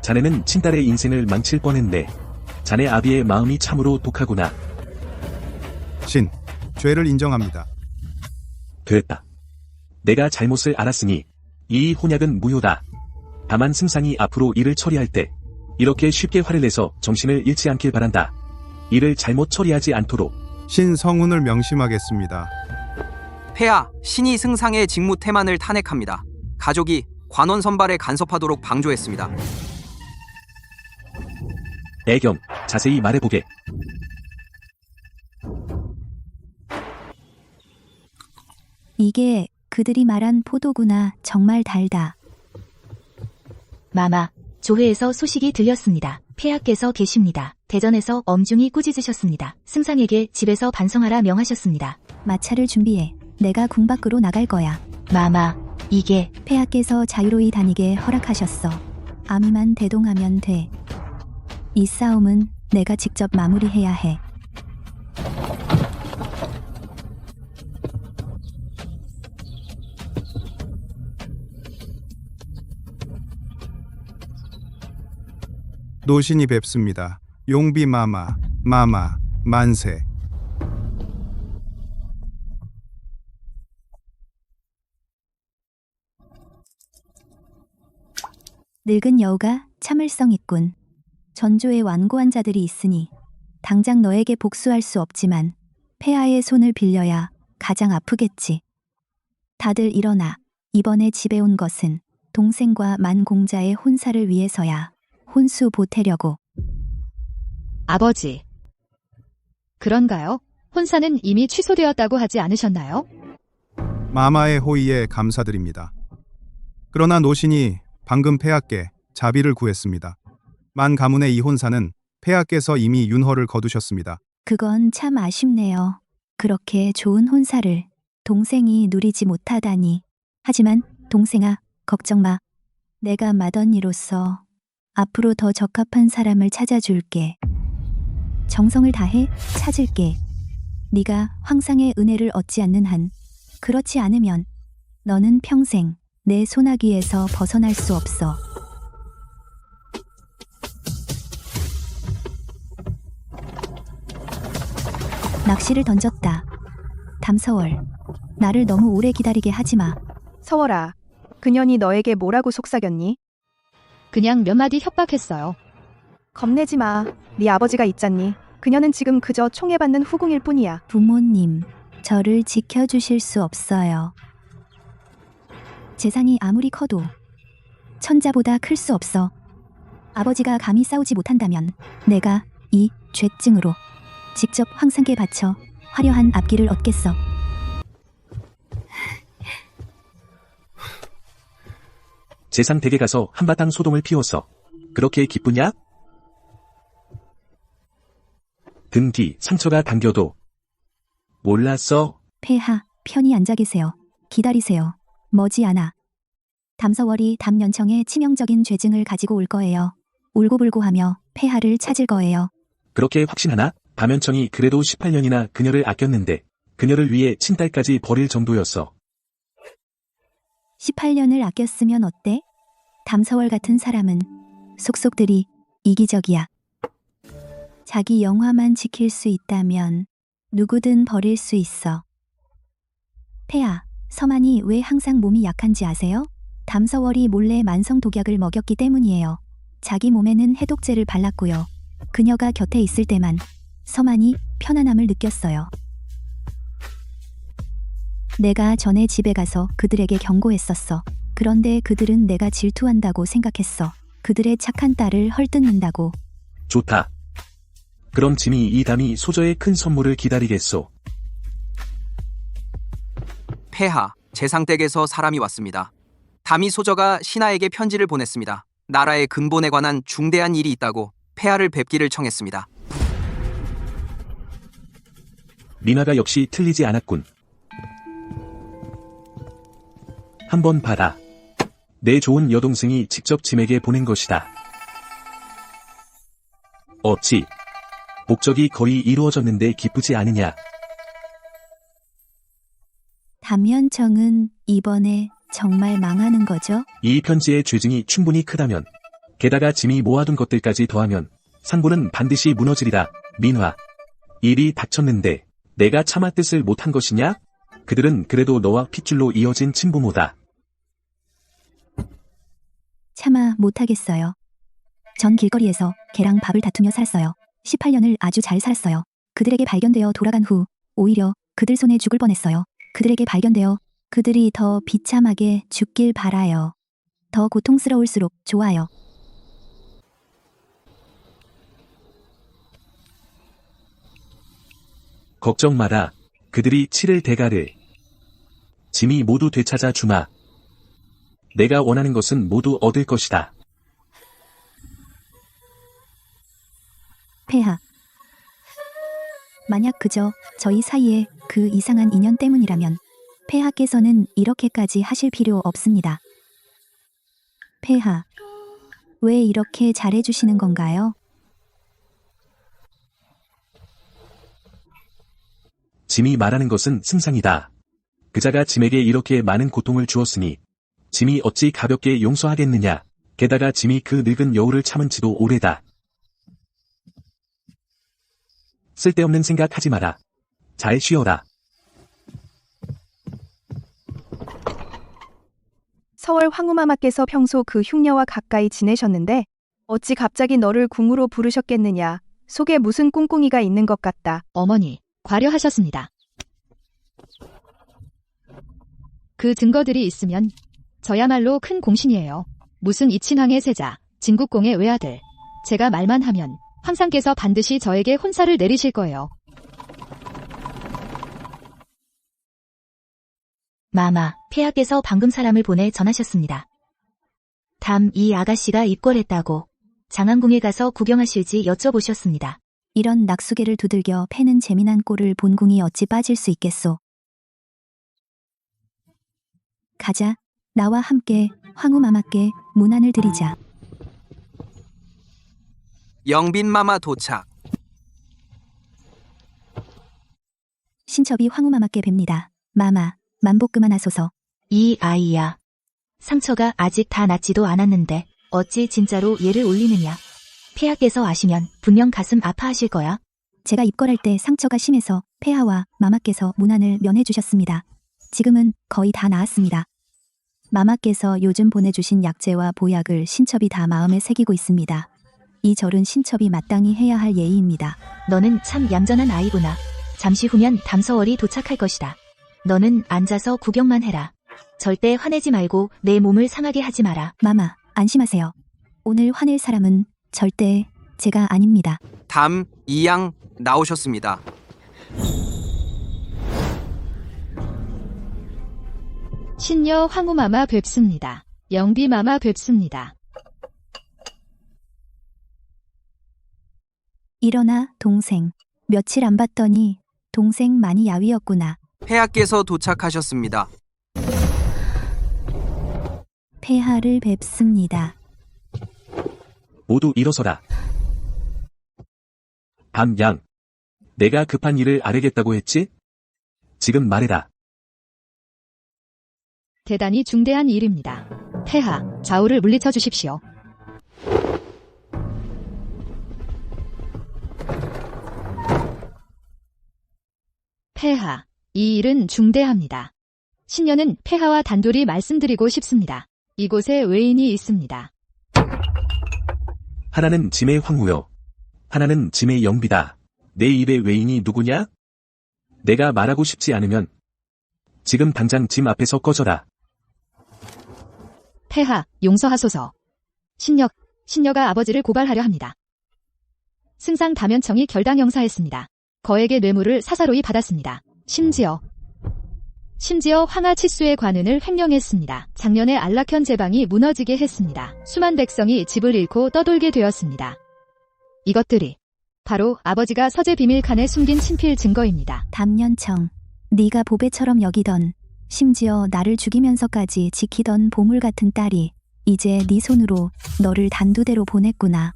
자네는 친딸의 인생을 망칠 뻔했네. 자네 아비의 마음이 참으로 독하구나. 신, 죄를 인정합니다. 됐다. 내가 잘못을 알았으니 이 혼약은 무효다. 다만 승상이 앞으로 일을 처리할 때 이렇게 쉽게 화를 내서 정신을 잃지 않길 바란다. 일을 잘못 처리하지 않도록. 신성훈을 명심하겠습니다. 폐하, 신이 승상의 직무 태만을 탄핵합니다. 가족이 관원 선발에 간섭하도록 방조했습니다. 애겸, 자세히 말해보게. 이게 그들이 말한 포도구나. 정말 달다. 마마, 조회에서 소식이 들렸습니다. 폐하께서 계십니다. 대전에서 엄중히 꾸짖으셨습니다. 승상에게 집에서 반성하라 명하셨습니다. 마차를 준비해. 내가 궁 밖으로 나갈 거야. 마마, 이게 폐하께서 자유로이 다니게 허락하셨어. 아미만 대동하면 돼. 이 싸움은 내가 직접 마무리해야 해. 노신이 뵙습니다. 용비 마마, 만세. 늙은 여우가 참을성 있군. 전조에 완고한 자들이 있으니 당장 너에게 복수할 수 없지만 폐하의 손을 빌려야 가장 아프겠지. 다들 일어나. 이번에 집에 온 것은 동생과 만공자의 혼사를 위해서야. 혼수 보태려고. 아버지. 그런가요? 혼사는 이미 취소되었다고 하지 않으셨나요? 마마의 호의에 감사드립니다. 그러나 노신이 방금 폐하께 자비를 구했습니다. 만 가문의 이 혼사는 폐하께서 이미 윤허를 거두셨습니다. 그건 참 아쉽네요. 그렇게 좋은 혼사를 동생이 누리지 못하다니. 하지만 동생아, 걱정 마. 내가 맏언니로서 앞으로 더 적합한 사람을 찾아줄게. 정성을 다해 찾을게. 네가 황상의 은혜를 얻지 않는 한, 그렇지 않으면 너는 평생 내 소나기에서 벗어날 수 없어. 낚시를 던졌다. 담서월, 나를 너무 오래 기다리게 하지 마. 서월아, 그년이 너에게 뭐라고 속삭였니? 그냥 몇 마디 협박했어요. 겁내지 마. 네 아버지가 있잖니. 그녀는 지금 그저 총애받는 후궁일 뿐이야. 부모님, 저를 지켜주실 수 없어요. 재산이 아무리 커도 천자보다 클 수 없어. 아버지가 감히 싸우지 못한다면 내가 이 죄증으로 직접 황상께 바쳐 화려한 앞길을 얻겠어. 재상 댁에 가서 한바탕 소동을 피웠어. 그렇게 기쁘냐? 등 뒤 상처가 당겨도 몰랐어. 폐하, 편히 앉아 계세요. 기다리세요. 머지않아 담서월이 담연청에 치명적인 죄증을 가지고 올 거예요. 울고불고하며 폐하를 찾을 거예요. 그렇게 확신하나? 담연청이 그래도 18년이나 그녀를 아꼈는데 그녀를 위해 친딸까지 버릴 정도였어. 18년을 아꼈으면 어때? 담서월 같은 사람은 속속들이 이기적이야. 자기 영화만 지킬 수 있다면 누구든 버릴 수 있어. 폐하, 서만이 왜 항상 몸이 약한지 아세요? 담서월이 몰래 만성 독약을 먹였기 때문이에요. 자기 몸에는 해독제를 발랐고요. 그녀가 곁에 있을 때만 서만이 편안함을 느꼈어요. 내가 전에 집에 가서 그들에게 경고했었어. 그런데 그들은 내가 질투한다고 생각했어. 그들의 착한 딸을 헐뜯는다고. 좋다. 그럼 짐이 이 담이 소저의 큰 선물을 기다리겠소. 폐하, 재상댁에서 사람이 왔습니다. 담이 소저가 신하에게 편지를 보냈습니다. 나라의 근본에 관한 중대한 일이 있다고 폐하를 뵙기를 청했습니다. 민화가 역시 틀리지 않았군. 한번 봐라. 내 좋은 여동생이 직접 짐에게 보낸 것이다. 어찌 목적이 거의 이루어졌는데 기쁘지 않으냐? 담연청은 이번에 정말 망하는 거죠? 이 편지의 죄증이 충분히 크다면, 게다가 짐이 모아둔 것들까지 더하면 상부는 반드시 무너지리라. 민화, 일이 닥쳤는데 내가 차마 뜻을 못한 것이냐? 그들은 그래도 너와 핏줄로 이어진 친부모다. 차마 못하겠어요. 전 길거리에서 개랑 밥을 다투며 살았어요. 18년을 아주 잘 살았어요. 그들에게 발견되어 돌아간 후 오히려 그들 손에 죽을 뻔했어요. 그들에게 발견되어 그들이 더 비참하게 죽길 바라요. 더 고통스러울수록 좋아요. 걱정 마라. 그들이 치를 대가를. 짐이 모두 되찾아 주마. 내가 원하는 것은 모두 얻을 것이다. 폐하. 만약 그저 저희 사이에 그 이상한 인연 때문이라면 폐하께서는 이렇게까지 하실 필요 없습니다. 폐하. 왜 이렇게 잘해주시는 건가요? 짐이 말하는 것은 승상이다. 그자가 짐에게 이렇게 많은 고통을 주었으니 짐이 어찌 가볍게 용서하겠느냐. 게다가 짐이 그 늙은 여우를 참은 지도 오래다. 쓸데없는 생각하지 마라. 잘 쉬어라. 서월 황후마마께서 평소 그 흉녀와 가까이 지내셨는데 어찌 갑자기 너를 궁으로 부르셨겠느냐. 속에 무슨 꿍꿍이가 있는 것 같다. 어머니, 과려하셨습니다. 그 증거들이 있으면 저야말로 큰 공신이에요. 무슨 이친왕의 세자, 진국공의 외아들. 제가 말만 하면 황상께서 반드시 저에게 혼사를 내리실 거예요. 마마, 폐하께서 방금 사람을 보내 전하셨습니다. 담 이 아가씨가 입궐했다고 장안궁에 가서 구경하실지 여쭤보셨습니다. 이런 낙수계를 두들겨 패는 재미난 꼴을 본궁이 어찌 빠질 수 있겠소. 가자. 나와 함께 황후마마께 문안을 드리자. 영빈마마 도착. 신첩이 황후마마께 뵙니다. 마마, 만복 그만하소서. 이 아이야. 상처가 아직 다 낫지도 않았는데 어찌 진짜로 얘를 올리느냐. 폐하께서 아시면 분명 가슴 아파하실 거야. 제가 입궐할 때 상처가 심해서 폐하와 마마께서 문안을 면해주셨습니다. 지금은 거의 다 나았습니다. 마마께서 요즘 보내주신 약재와 보약을 신첩이 다 마음에 새기고 있습니다. 이 절은 신첩이 마땅히 해야 할 예의입니다. 너는 참 얌전한 아이구나. 잠시 후면 담서월이 도착할 것이다. 너는 앉아서 구경만 해라. 절대 화내지 말고 내 몸을 상하게 하지 마라. 마마, 안심하세요. 오늘 화낼 사람은 절대 제가 아닙니다. 담, 이양 나오셨습니다. 신녀 황후마마 뵙습니다. 영비마마 뵙습니다. 일어나, 동생. 며칠 안 봤더니 동생 많이 야위었구나. 폐하께서 도착하셨습니다. 폐하를 뵙습니다. 모두 일어서라. 밤양. 내가 급한 일을 아뢰겠다고 했지? 지금 말해라. 대단히 중대한 일입니다. 폐하, 좌우를 물리쳐 주십시오. 폐하, 이 일은 중대합니다. 신녀는 폐하와 단둘이 말씀드리고 싶습니다. 이곳에 외인이 있습니다. 하나는 짐의 황후요. 하나는 짐의 영비다. 내 입의 외인이 누구냐? 내가 말하고 싶지 않으면 지금 당장 짐 앞에서 꺼져라. 폐하, 용서하소서. 신녀가 아버지를 고발하려 합니다. 승상 다면청이 결당 형사했습니다. 거액의 뇌물을 사사로이 받았습니다. 심지어 황하 치수의 관은을 횡령했습니다. 작년에 안락현 제방이 무너지게 했습니다. 수만 백성이 집을 잃고 떠돌게 되었습니다. 이것들이 바로 아버지가 서재 비밀칸에 숨긴 친필 증거입니다. 담년청, 네가 보배처럼 여기던, 심지어 나를 죽이면서까지 지키던 보물 같은 딸이 이제 네 손으로 너를 단두대로 보냈구나.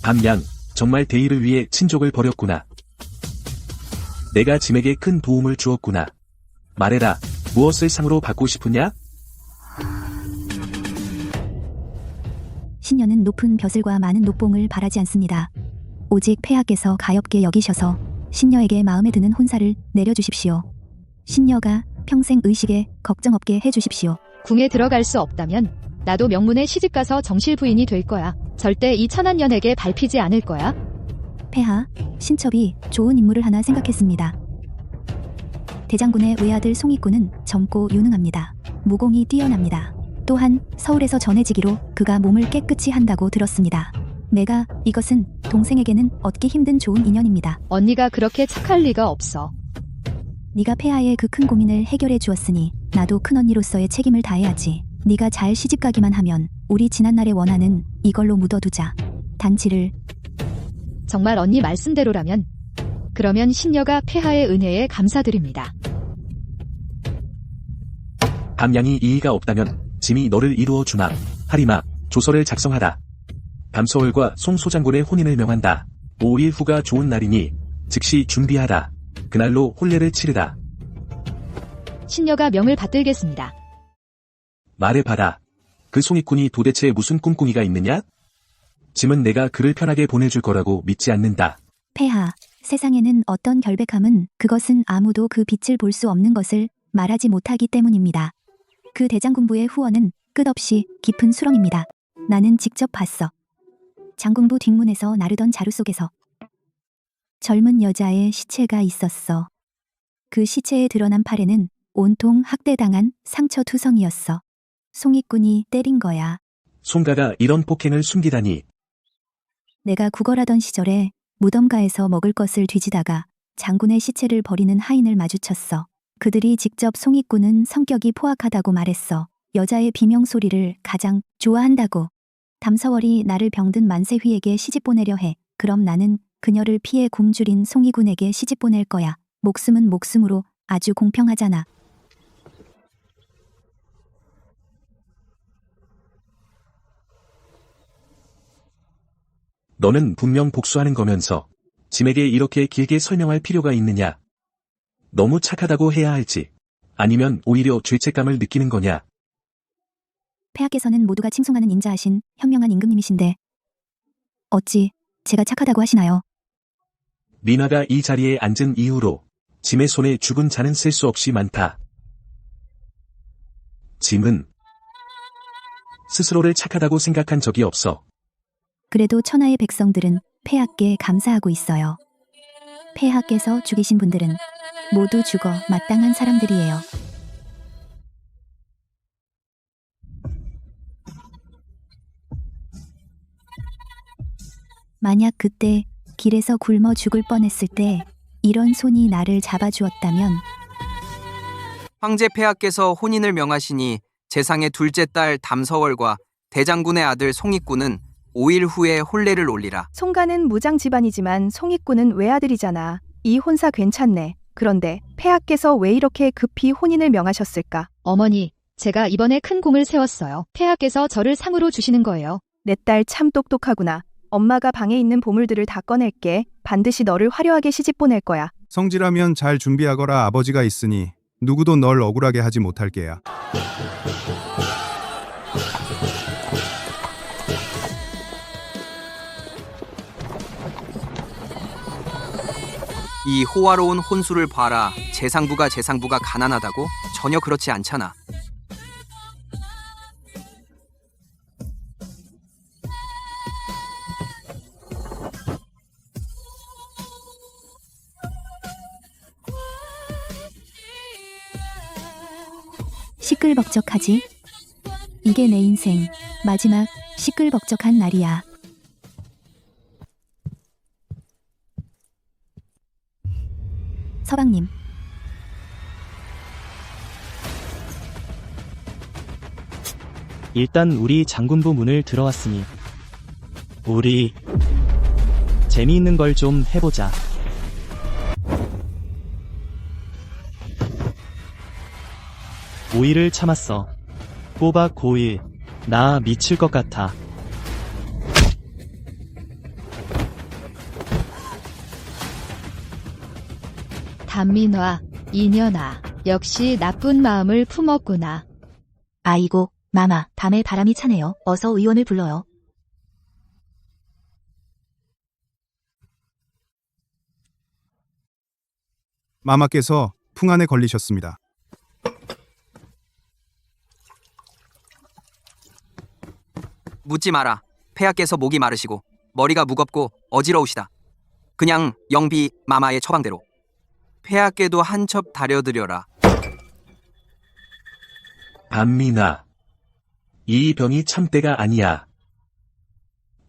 밤양, 정말 대의를 위해 친족을 버렸구나. 내가 짐에게 큰 도움을 주었구나. 말해라, 무엇을 상으로 받고 싶으냐? 신녀는 높은 벼슬과 많은 녹봉을 바라지 않습니다. 오직 폐하께서 가엾게 여기셔서 신녀에게 마음에 드는 혼사를 내려주십시오. 신녀가 평생 의식에 걱정 없게 해주십시오. 궁에 들어갈 수 없다면 나도 명문에 시집가서 정실 부인이 될 거야. 절대 이 천한년에게 밟히지 않을 거야. 폐하, 신첩이 좋은 인물을 하나 생각했습니다. 대장군의 외아들 송익군은 젊고 유능합니다. 무공이 뛰어납니다. 또한 서울에서 전해지기로 그가 몸을 깨끗이 한다고 들었습니다. 매가 이것은 동생에게는 얻기 힘든 좋은 인연입니다. 언니가 그렇게 착할 리가 없어. 네가 폐하의 그 큰 고민을 해결해 주었으니 나도 큰언니로서의 책임을 다해야지. 네가 잘 시집가기만 하면 우리 지난날의 원한은 이걸로 묻어두자. 단치를. 정말 언니 말씀대로라면 그러면 신녀가 폐하의 은혜에 감사드립니다. 감량이 이의가 없다면 짐이 너를 이루어 주마. 하리마, 조서를 작성하라. 담서월과 송 소장군의 혼인을 명한다. 5일 후가 좋은 날이니 즉시 준비하라. 그날로 혼례를 치르라. 신녀가 명을 받들겠습니다. 말해봐라. 그 송이꾼이 도대체 무슨 꿍꿍이가 있느냐? 짐은 내가 그를 편하게 보내줄 거라고 믿지 않는다. 폐하, 세상에는 어떤 결백함은 그것은 아무도 그 빛을 볼 수 없는 것을 말하지 못하기 때문입니다. 그 대장군부의 후원은 끝없이 깊은 수렁입니다. 나는 직접 봤어. 장군부 뒷문에서 나르던 자루 속에서 젊은 여자의 시체가 있었어. 그 시체에 드러난 팔에는 온통 학대당한 상처투성이었어. 송익군이 때린 거야. 송가가 이런 폭행을 숨기다니. 내가 구걸하던 시절에 무덤가에서 먹을 것을 뒤지다가 장군의 시체를 버리는 하인을 마주쳤어. 그들이 직접 송익군은 성격이 포악하다고 말했어. 여자의 비명소리를 가장 좋아한다고. 담서월이 나를 병든 만세휘에게 시집 보내려 해. 그럼 나는 그녀를 피해 굶주린 송이군에게 시집 보낼 거야. 목숨은 목숨으로 아주 공평하잖아. 너는 분명 복수하는 거면서 짐에게 이렇게 길게 설명할 필요가 있느냐? 너무 착하다고 해야 할지 아니면 오히려 죄책감을 느끼는 거냐? 폐하께서는 모두가 칭송하는 인자하신 현명한 임금님이신데 어찌 제가 착하다고 하시나요? 미나가 이 자리에 앉은 이후로 짐의 손에 죽은 자는 셀 수 없이 많다. 짐은 스스로를 착하다고 생각한 적이 없어. 그래도 천하의 백성들은 폐하께 감사하고 있어요. 폐하께서 죽이신 분들은 모두 죽어 마땅한 사람들이에요. 만약 그때 길에서 굶어 죽을 뻔했을 때 이런 손이 나를 잡아주었다면 황제 폐하께서 혼인을 명하시니 재상의 둘째 딸 담서월과 대장군의 아들 송익군은 5일 후에 혼례를 올리라. 송가는 무장 집안이지만 송익군은 외아들이잖아. 이 혼사 괜찮네. 그런데 폐하께서 왜 이렇게 급히 혼인을 명하셨을까? 어머니, 제가 이번에 큰 공을 세웠어요. 폐하께서 저를 상으로 주시는 거예요. 내 딸 참 똑똑하구나. 엄마가 방에 있는 보물들을 다 꺼낼게. 반드시 너를 화려하게 시집 보낼 거야. 성질하면 잘 준비하거라. 아버지가 있으니 누구도 널 억울하게 하지 못할 게야. 이 호화로운 혼수를 봐라. 재상부가 가난하다고? 전혀 그렇지 않잖아. 시끌벅적하지? 이게 내 인생 마지막 시끌벅적한 날이야. 서방님, 일단 우리 장군부 문을 들어왔으니 우리 재미있는 걸 좀 해보자. 오일을 참았어. 꼬박 고일. 나 미칠 것 같아. 담민화, 이년아, 역시 나쁜 마음을 품었구나. 아이고, 마마, 밤에 바람이 차네요. 어서 의원을 불러요. 마마께서 풍안에 걸리셨습니다. 묻지 마라. 폐하께서 목이 마르시고 머리가 무겁고 어지러우시다. 그냥 영비 마마의 처방대로 폐하께도 한 첩 다려드려라. 반민아, 이 병이 참때가 아니야.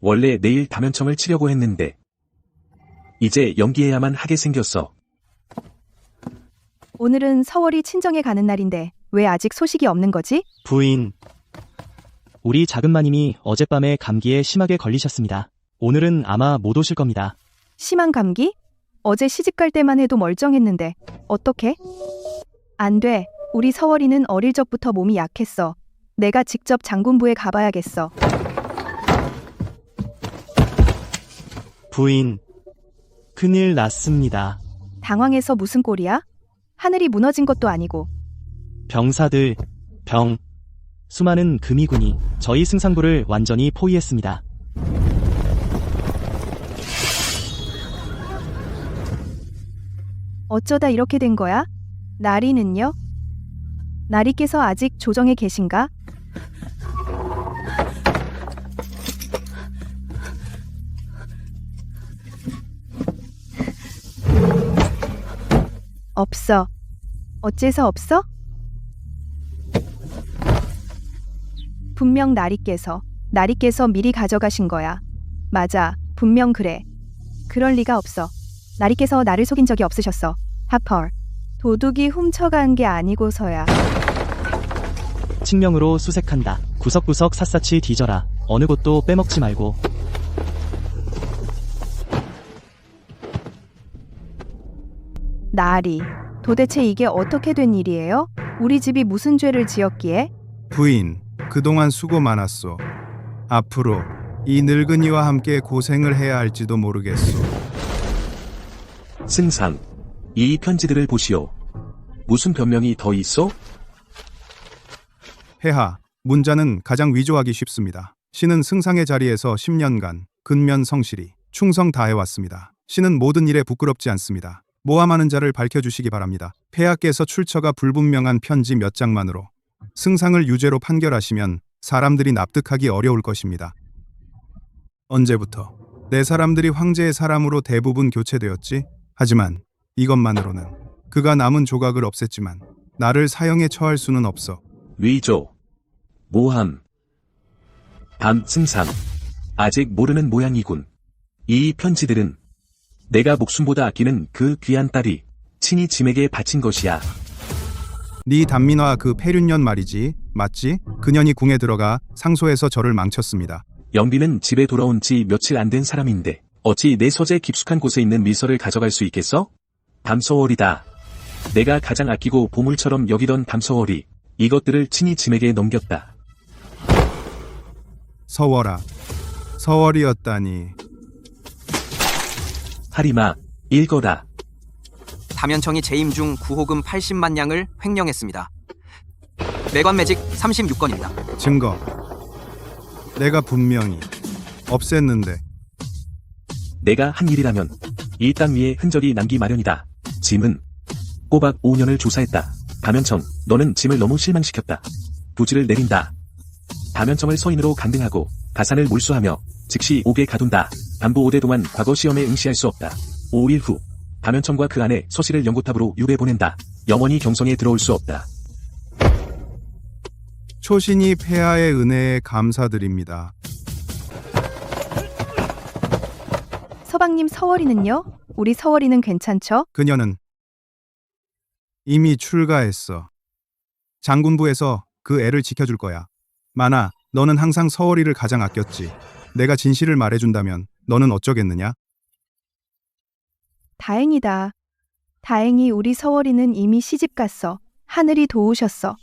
원래 내일 담연청을 치려고 했는데 이제 연기해야만 하게 생겼어. 오늘은 서월이 친정에 가는 날인데 왜 아직 소식이 없는 거지? 부인. 우리 작은 마님이 어젯밤에 감기에 심하게 걸리셨습니다. 오늘은 아마 못 오실 겁니다. 심한 감기? 어제 시집 갈 때만 해도 멀쩡했는데 어떡해? 안 돼. 우리 서월이는 어릴 적부터 몸이 약했어. 내가 직접 장군부에 가봐야겠어. 부인. 큰일 났습니다. 당황해서 무슨 꼴이야? 하늘이 무너진 것도 아니고. 병사들, 수많은 금이군이 저희 승상부를 완전히 포위했습니다. 어쩌다 이렇게 된 거야? 나리는요? 나리께서 아직 조정에 계신가? 없어. 어째서 없어? 분명 나리께서 미리 가져가신 거야. 맞아. 분명 그래. 그럴 리가 없어. 나리께서 나를 속인 적이 없으셨어. 하펄. 도둑이 훔쳐간 게 아니고서야. 칙명으로 수색한다. 구석구석 샅샅이 뒤져라. 어느 곳도 빼먹지 말고. 나리. 도대체 이게 어떻게 된 일이에요? 우리 집이 무슨 죄를 지었기에? 부인, 그동안 수고 많았소. 앞으로 이 늙은이와 함께 고생을 해야 할지도 모르겠소. 승상, 이 편지들을 보시오. 무슨 변명이 더 있어? 폐하, 문자는 가장 위조하기 쉽습니다. 신은 승상의 자리에서 10년간 근면 성실히 충성 다해왔습니다. 신은 모든 일에 부끄럽지 않습니다. 모함하는 자를 밝혀주시기 바랍니다. 폐하께서 출처가 불분명한 편지 몇 장만으로 승상을 유죄로 판결하시면 사람들이 납득하기 어려울 것입니다. 언제부터 내 사람들이 황제의 사람으로 대부분 교체되었지? 하지만 이것만으로는 그가 남은 조각을 없앴지만 나를 사형에 처할 수는 없어. 위조, 모함, 승상, 아직 모르는 모양이군. 이 편지들은 내가 목숨보다 아끼는 그 귀한 딸이 친히 짐에게 바친 것이야. 네 단민화 그 폐륜년 말이지, 맞지? 그년이 궁에 들어가 상소해서 저를 망쳤습니다. 영비는 집에 돌아온 지 며칠 안 된 사람인데 어찌 내 서재 깊숙한 곳에 있는 밀서를 가져갈 수 있겠어? 담서월이다. 내가 가장 아끼고 보물처럼 여기던 담서월이 이것들을 친히 짐에게 넘겼다. 서월아, 서월이었다니. 하리마, 읽어라. 담연청이 재임 중 구호금 80만 냥을 횡령했습니다. 매관매직 36건입니다. 증거. 내가 분명히 없앴는데. 내가 한 일이라면 이 땅 위에 흔적이 남기 마련이다. 짐은 꼬박 5년을 조사했다. 담연청, 너는 짐을 너무 실망시켰다. 부지를 내린다. 담연청을 서인으로 강등하고 가산을 몰수하며 즉시 옥에 가둔다. 반부 5대 동안 과거 시험에 응시할 수 없다. 5일 후 담연청과 그 안에 서씨를 연고탑으로 유배 보낸다. 영원히 경성에 들어올 수 없다. 초신이 폐하의 은혜에 감사드립니다. 서방님 서월이는요? 우리 서월이는 괜찮죠? 그녀는 이미 출가했어. 장군부에서 그 애를 지켜줄 거야. 마나, 너는 항상 서월이를 가장 아꼈지. 내가 진실을 말해준다면 너는 어쩌겠느냐? 다행이다. 다행히 우리 서월이는 이미 시집 갔어. 하늘이 도우셨어.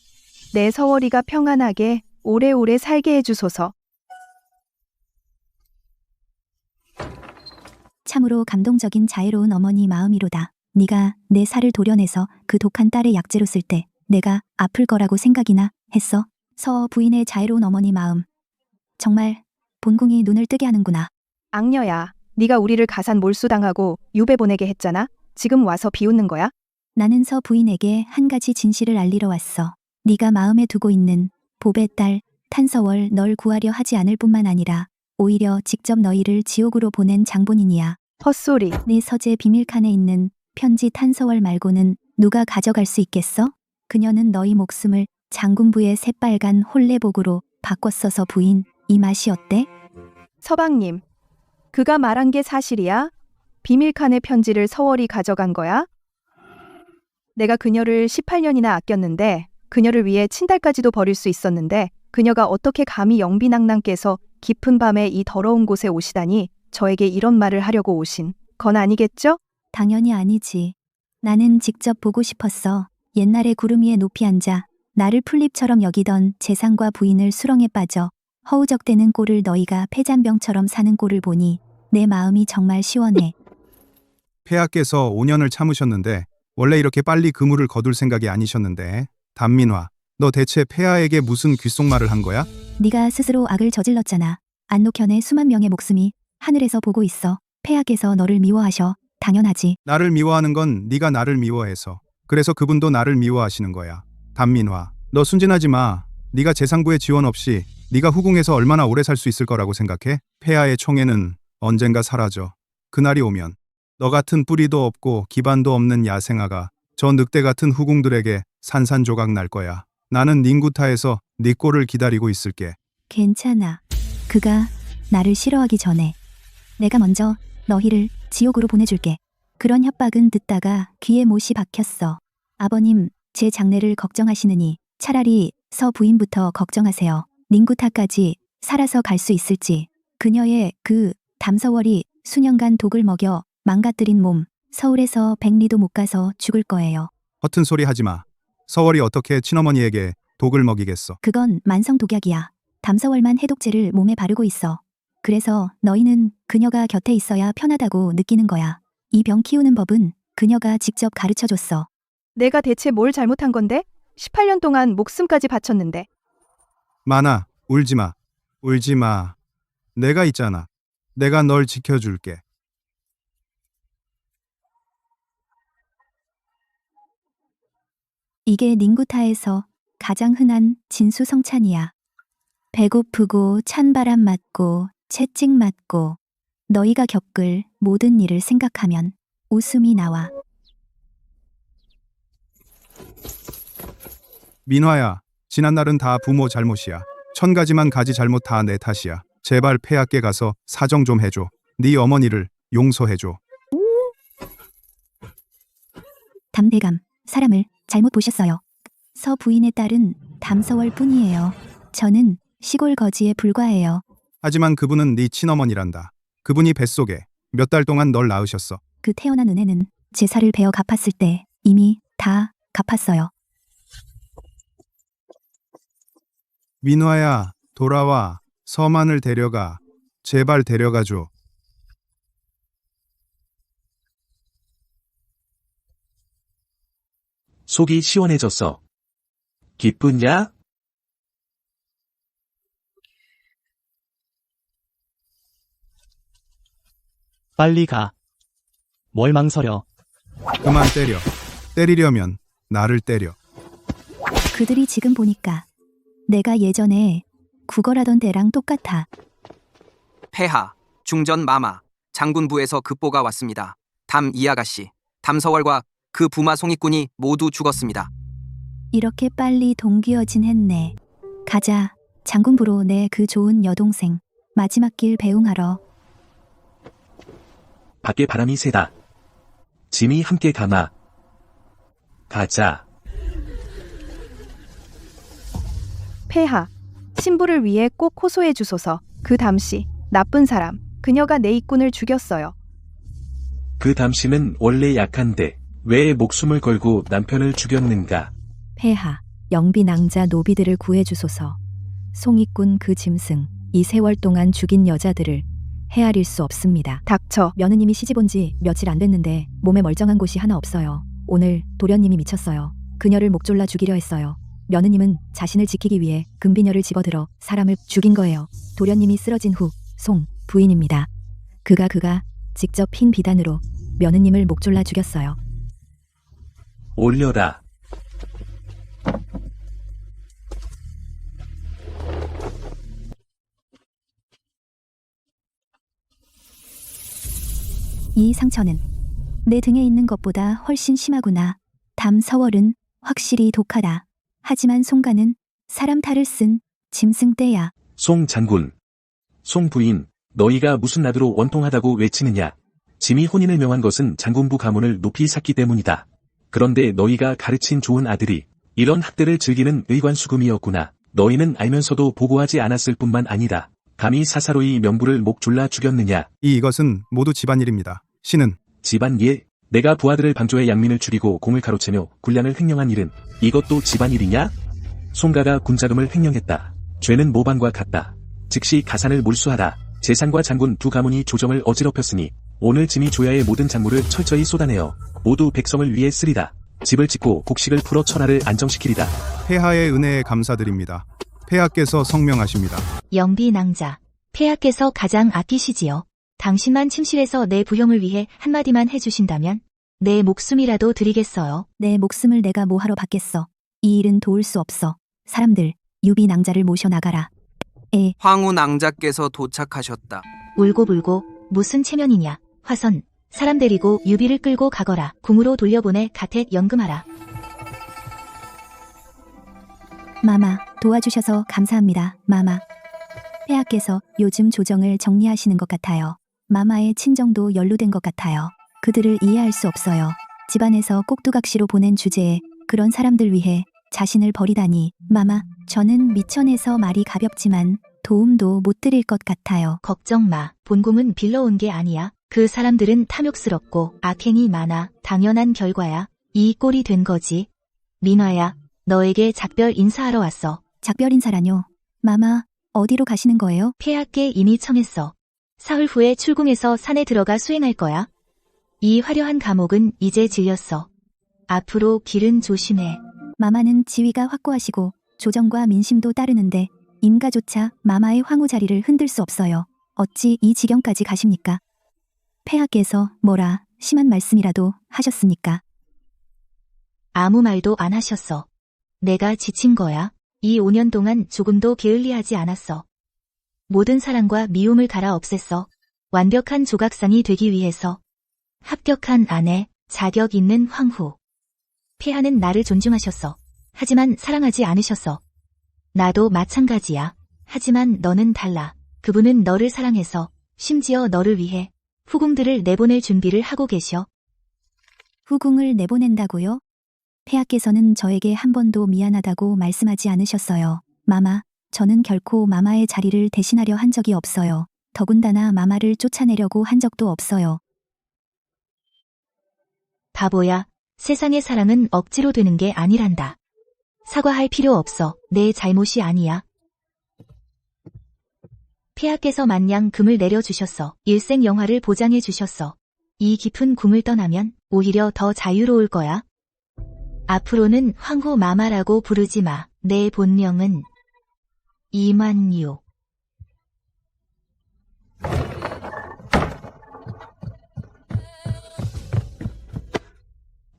내 서월이가 평안하게 오래오래 살게 해주소서. 참으로 감동적인 자애로운 어머니 마음이로다. 네가 내 살을 도려내서 그 독한 딸의 약재로 쓸 때 내가 아플 거라고 생각이나 했어? 서 부인의 자애로운 어머니 마음. 정말 본궁이 눈을 뜨게 하는구나. 악녀야, 네가 우리를 가산 몰수당하고 유배 보내게 했잖아. 지금 와서 비웃는 거야? 나는 서 부인에게 한 가지 진실을 알리러 왔어. 네가 마음에 두고 있는 보배 딸 탄서월 널 구하려 하지 않을 뿐만 아니라 오히려 직접 너희를 지옥으로 보낸 장본인이야. 헛소리. 네 서재 비밀칸에 있는 편지 탄서월 말고는 누가 가져갈 수 있겠어? 그녀는 너희 목숨을 장군부의 새빨간 홀레복으로 바꿨어서 부인, 이 맛이 어때? 서방님, 그가 말한 게 사실이야? 비밀칸의 편지를 서월이 가져간 거야? 내가 그녀를 18년이나 아꼈는데 그녀를 위해 친달까지도 버릴 수 있었는데 그녀가 어떻게 감히 영비낭낭께서 깊은 밤에 이 더러운 곳에 오시다니 저에게 이런 말을 하려고 오신 건 아니겠죠? 당연히 아니지. 나는 직접 보고 싶었어. 옛날에 구름 위에 높이 앉아 나를 풀잎처럼 여기던 재상과 부인을 수렁에 빠져 허우적대는 꼴을 너희가 폐잔병처럼 사는 꼴을 보니 내 마음이 정말 시원해. 폐하께서 5년을 참으셨는데 원래 이렇게 빨리 그물을 거둘 생각이 아니셨는데. 단민화, 너 대체 폐하에게 무슨 귓속말을 한 거야? 네가 스스로 악을 저질렀잖아. 안록현의 수만 명의 목숨이 하늘에서 보고 있어. 폐하께서 너를 미워하셔. 당연하지. 나를 미워하는 건 네가 나를 미워해서. 그래서 그분도 나를 미워하시는 거야. 단민화, 너 순진하지 마. 네가 재상부의 지원 없이 네가 후궁에서 얼마나 오래 살 수 있을 거라고 생각해? 폐하의 총애는 언젠가 사라져. 그날이 오면 너 같은 뿌리도 없고 기반도 없는 야생아가 저 늑대 같은 후궁들에게 산산조각 날 거야. 나는 닝구타에서 네 꼴을 기다리고 있을게. 괜찮아. 그가 나를 싫어하기 전에 내가 먼저 너희를 지옥으로 보내줄게. 그런 협박은 듣다가 귀에 못이 박혔어. 아버님, 제 장래를 걱정하시느니 차라리 서 부인부터 걱정하세요. 닝구타까지 살아서 갈 수 있을지. 그녀의 그 담서월이 수년간 독을 먹여 망가뜨린 몸, 서울에서 백리도 못 가서 죽을 거예요. 허튼 소리 하지 마. 서월이 어떻게 친어머니에게 독을 먹이겠어. 그건 만성 독약이야. 담서월만 해독제를 몸에 바르고 있어. 그래서 너희는 그녀가 곁에 있어야 편하다고 느끼는 거야. 이 병 키우는 법은 그녀가 직접 가르쳐줬어. 내가 대체 뭘 잘못한 건데? 18년 동안 목숨까지 바쳤는데. 만아, 울지 마. 울지 마. 내가 있잖아. 내가 널 지켜줄게. 이게 닝구타에서 가장 흔한 진수성찬이야. 배고프고 찬바람 맞고 채찍 맞고 너희가 겪을 모든 일을 생각하면 웃음이 나와. 민화야, 지난날은 다 부모 잘못이야. 1000가지만 가지 잘못 다 내 탓이야. 제발 폐하께 가서 사정 좀 해줘. 네 어머니를 용서해줘. 담대감, 사람을 잘못 보셨어요. 서 부인의 딸은 담서월 뿐이에요. 저는 시골 거지에 불과해요. 하지만 그분은 네 친어머니란다. 그분이 뱃속에 몇 달 동안 널 낳으셨어. 그 태어난 은혜는 제사를 베어 갚았을 때 이미 다 갚았어요. 민화야, 돌아와. 서만을 데려가. 제발 데려가줘. 속이 시원해졌어. 기쁘냐? 빨리 가. 뭘 망설여. 그만 때려. 때리려면 나를 때려. 그들이 지금 보니까 내가 예전에 구걸하던 때랑 똑같아. 폐하, 중전 마마, 장군부에서 급보가 왔습니다. 담 이아가씨, 담서월과 그 부마 송이꾼이 모두 죽었습니다. 이렇게 빨리 동기어진 했네. 가자. 장군부로 내 그 좋은 여동생 마지막 길 배웅하러. 밖에 바람이 세다. 짐이 함께 가마. 가자. 폐하, 신부를 위해 꼭 호소해 주소서. 그 담씨, 나쁜 사람. 그녀가 내 일꾼을 죽였어요. 그 담씨는 원래 약한데 왜 목숨을 걸고 남편을 죽였는가? 폐하, 영비 낭자 노비들을 구해주소서. 송이꾼 그 짐승, 이 세월 동안 죽인 여자들을 헤아릴 수 없습니다. 닥쳐. 며느님이 시집 온 지 며칠 안 됐는데 몸에 멀쩡한 곳이 하나 없어요. 오늘 도련님이 미쳤어요. 그녀를 목졸라 죽이려 했어요. 며느님은 자신을 지키기 위해 금비녀를 집어들어 사람을 죽인 거예요. 도련님이 쓰러진 후 송 부인입니다. 그가 직접 흰 비단으로 며느님을 목졸라 죽였어요. 올려라. 이 상처는 내 등에 있는 것보다 훨씬 심하구나. 담 서월은 확실히 독하다. 하지만 송가는 사람 탈을 쓴 짐승떼야. 송 장군. 송 부인, 너희가 무슨 나드로 원통하다고 외치느냐. 짐이 혼인을 명한 것은 장군부 가문을 높이 샀기 때문이다. 그런데 너희가 가르친 좋은 아들이 이런 학대를 즐기는 의관수금이었구나. 너희는 알면서도 보고하지 않았을 뿐만 아니다. 감히 사사로이 명부를 목 졸라 죽였느냐. 이것은 모두 집안일입니다. 신은 집안일? 내가 부하들을 방조해 양민을 줄이고 공을 가로채며 군량을 횡령한 일은 이것도 집안일이냐? 송가가 군자금을 횡령했다. 죄는 모반과 같다. 즉시 가산을 몰수하라. 재상과 장군 두 가문이 조정을 어지럽혔으니 오늘 짐이 조야의 모든 작물을 철저히 쏟아내어 모두 백성을 위해 쓰리다. 집을 짓고 곡식을 풀어 천하를 안정시키리다. 폐하의 은혜에 감사드립니다. 폐하께서 성명하십니다. 영비낭자. 폐하께서 가장 아끼시지요. 당신만 침실에서 내 부형을 위해 한마디만 해주신다면 내 목숨이라도 드리겠어요. 내 목숨을 내가 뭐하러 받겠어. 이 일은 도울 수 없어. 사람들, 유비 낭자를 모셔 나가라. 황후 낭자께서 도착하셨다. 울고불고 무슨 체면이냐. 화선, 사람 데리고 유비를 끌고 가거라. 궁으로 돌려보내 가택 연금하라. 마마, 도와주셔서 감사합니다. 마마. 폐하께서 요즘 조정을 정리하시는 것 같아요. 마마의 친정도 연루된 것 같아요. 그들을 이해할 수 없어요. 집안에서 꼭두각시로 보낸 주제에 그런 사람들 위해 자신을 버리다니. 마마, 저는 미천에서 말이 가볍지만 도움도 못 드릴 것 같아요. 걱정 마. 본궁은 빌러온 게 아니야. 그 사람들은 탐욕스럽고 악행이 많아. 당연한 결과야. 이 꼴이 된 거지. 민화야, 너에게 작별 인사하러 왔어. 작별 인사라뇨. 마마, 어디로 가시는 거예요? 폐하께 이미 청했어. 사흘 후에 출궁해서 산에 들어가 수행할 거야. 이 화려한 감옥은 이제 질렸어. 앞으로 길은 조심해. 마마는 지위가 확고하시고 조정과 민심도 따르는데 임가조차 마마의 황후 자리를 흔들 수 없어요. 어찌 이 지경까지 가십니까? 폐하께서 뭐라 심한 말씀이라도 하셨습니까? 아무 말도 안 하셨어. 내가 지친 거야. 이 5년 동안 조금도 게을리하지 않았어. 모든 사랑과 미움을 갈아 없앴어. 완벽한 조각상이 되기 위해서. 합격한 아내, 자격 있는 황후. 폐하는 나를 존중하셨어. 하지만 사랑하지 않으셨어. 나도 마찬가지야. 하지만 너는 달라. 그분은 너를 사랑해서 심지어 너를 위해 후궁들을 내보낼 준비를 하고 계셔. 후궁을 내보낸다고요? 폐하께서는 저에게 한 번도 미안하다고 말씀하지 않으셨어요. 마마, 저는 결코 마마의 자리를 대신하려 한 적이 없어요. 더군다나 마마를 쫓아내려고 한 적도 없어요. 바보야. 세상의 사랑은 억지로 되는 게 아니란다. 사과할 필요 없어. 내 잘못이 아니야. 폐하께서 만냥 금을 내려주셨어. 일생 영화를 보장해 주셨어. 이 깊은 궁을 떠나면 오히려 더 자유로울 거야. 앞으로는 황후 마마라고 부르지 마. 내 본명은 이만유.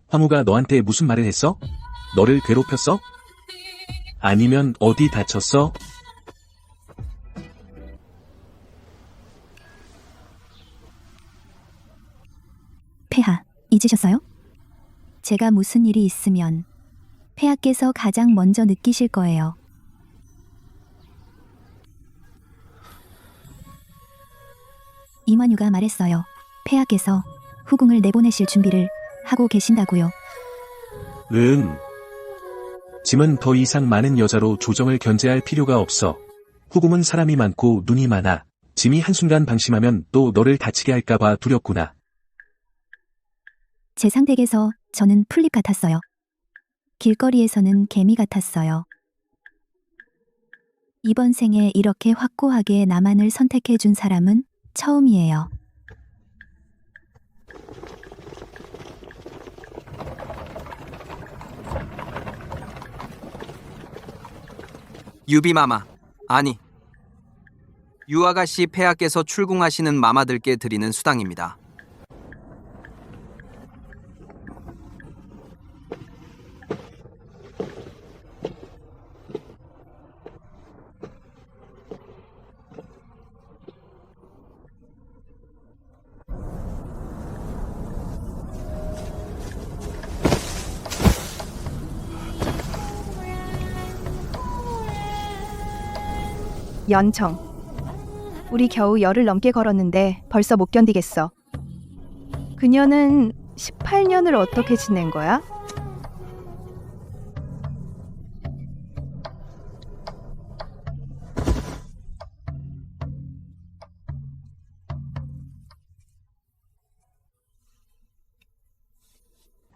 황후가 너한테 무슨 말을 했어? 너를 괴롭혔어? 아니면 어디 다쳤어? 폐하, 잊으셨어요? 제가 무슨 일이 있으면 폐하께서 가장 먼저 느끼실 거예요. 이만유가 말했어요. 폐하께서 후궁을 내보내실 준비를 하고 계신다고요. 짐은 더 이상 많은 여자로 조정을 견제할 필요가 없어. 후궁은 사람이 많고 눈이 많아. 짐이 한순간 방심하면 또 너를 다치게 할까봐 두렵구나. 제 상대에서 저는 풀잎 같았어요. 길거리에서는 개미 같았어요. 이번 생에 이렇게 확고하게 나만을 선택해준 사람은 처음이에요. 유비마마, 아니, 유아가씨 폐하께서 출궁하시는 마마들께 드리는 수당입니다. 연청. 우리 겨우 열을 넘게 걸었는데 벌써 못 견디겠어. 그녀는 18년을 어떻게 지낸 거야?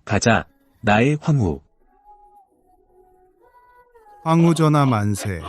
가자, 나의 황후. 황후 전하 만세.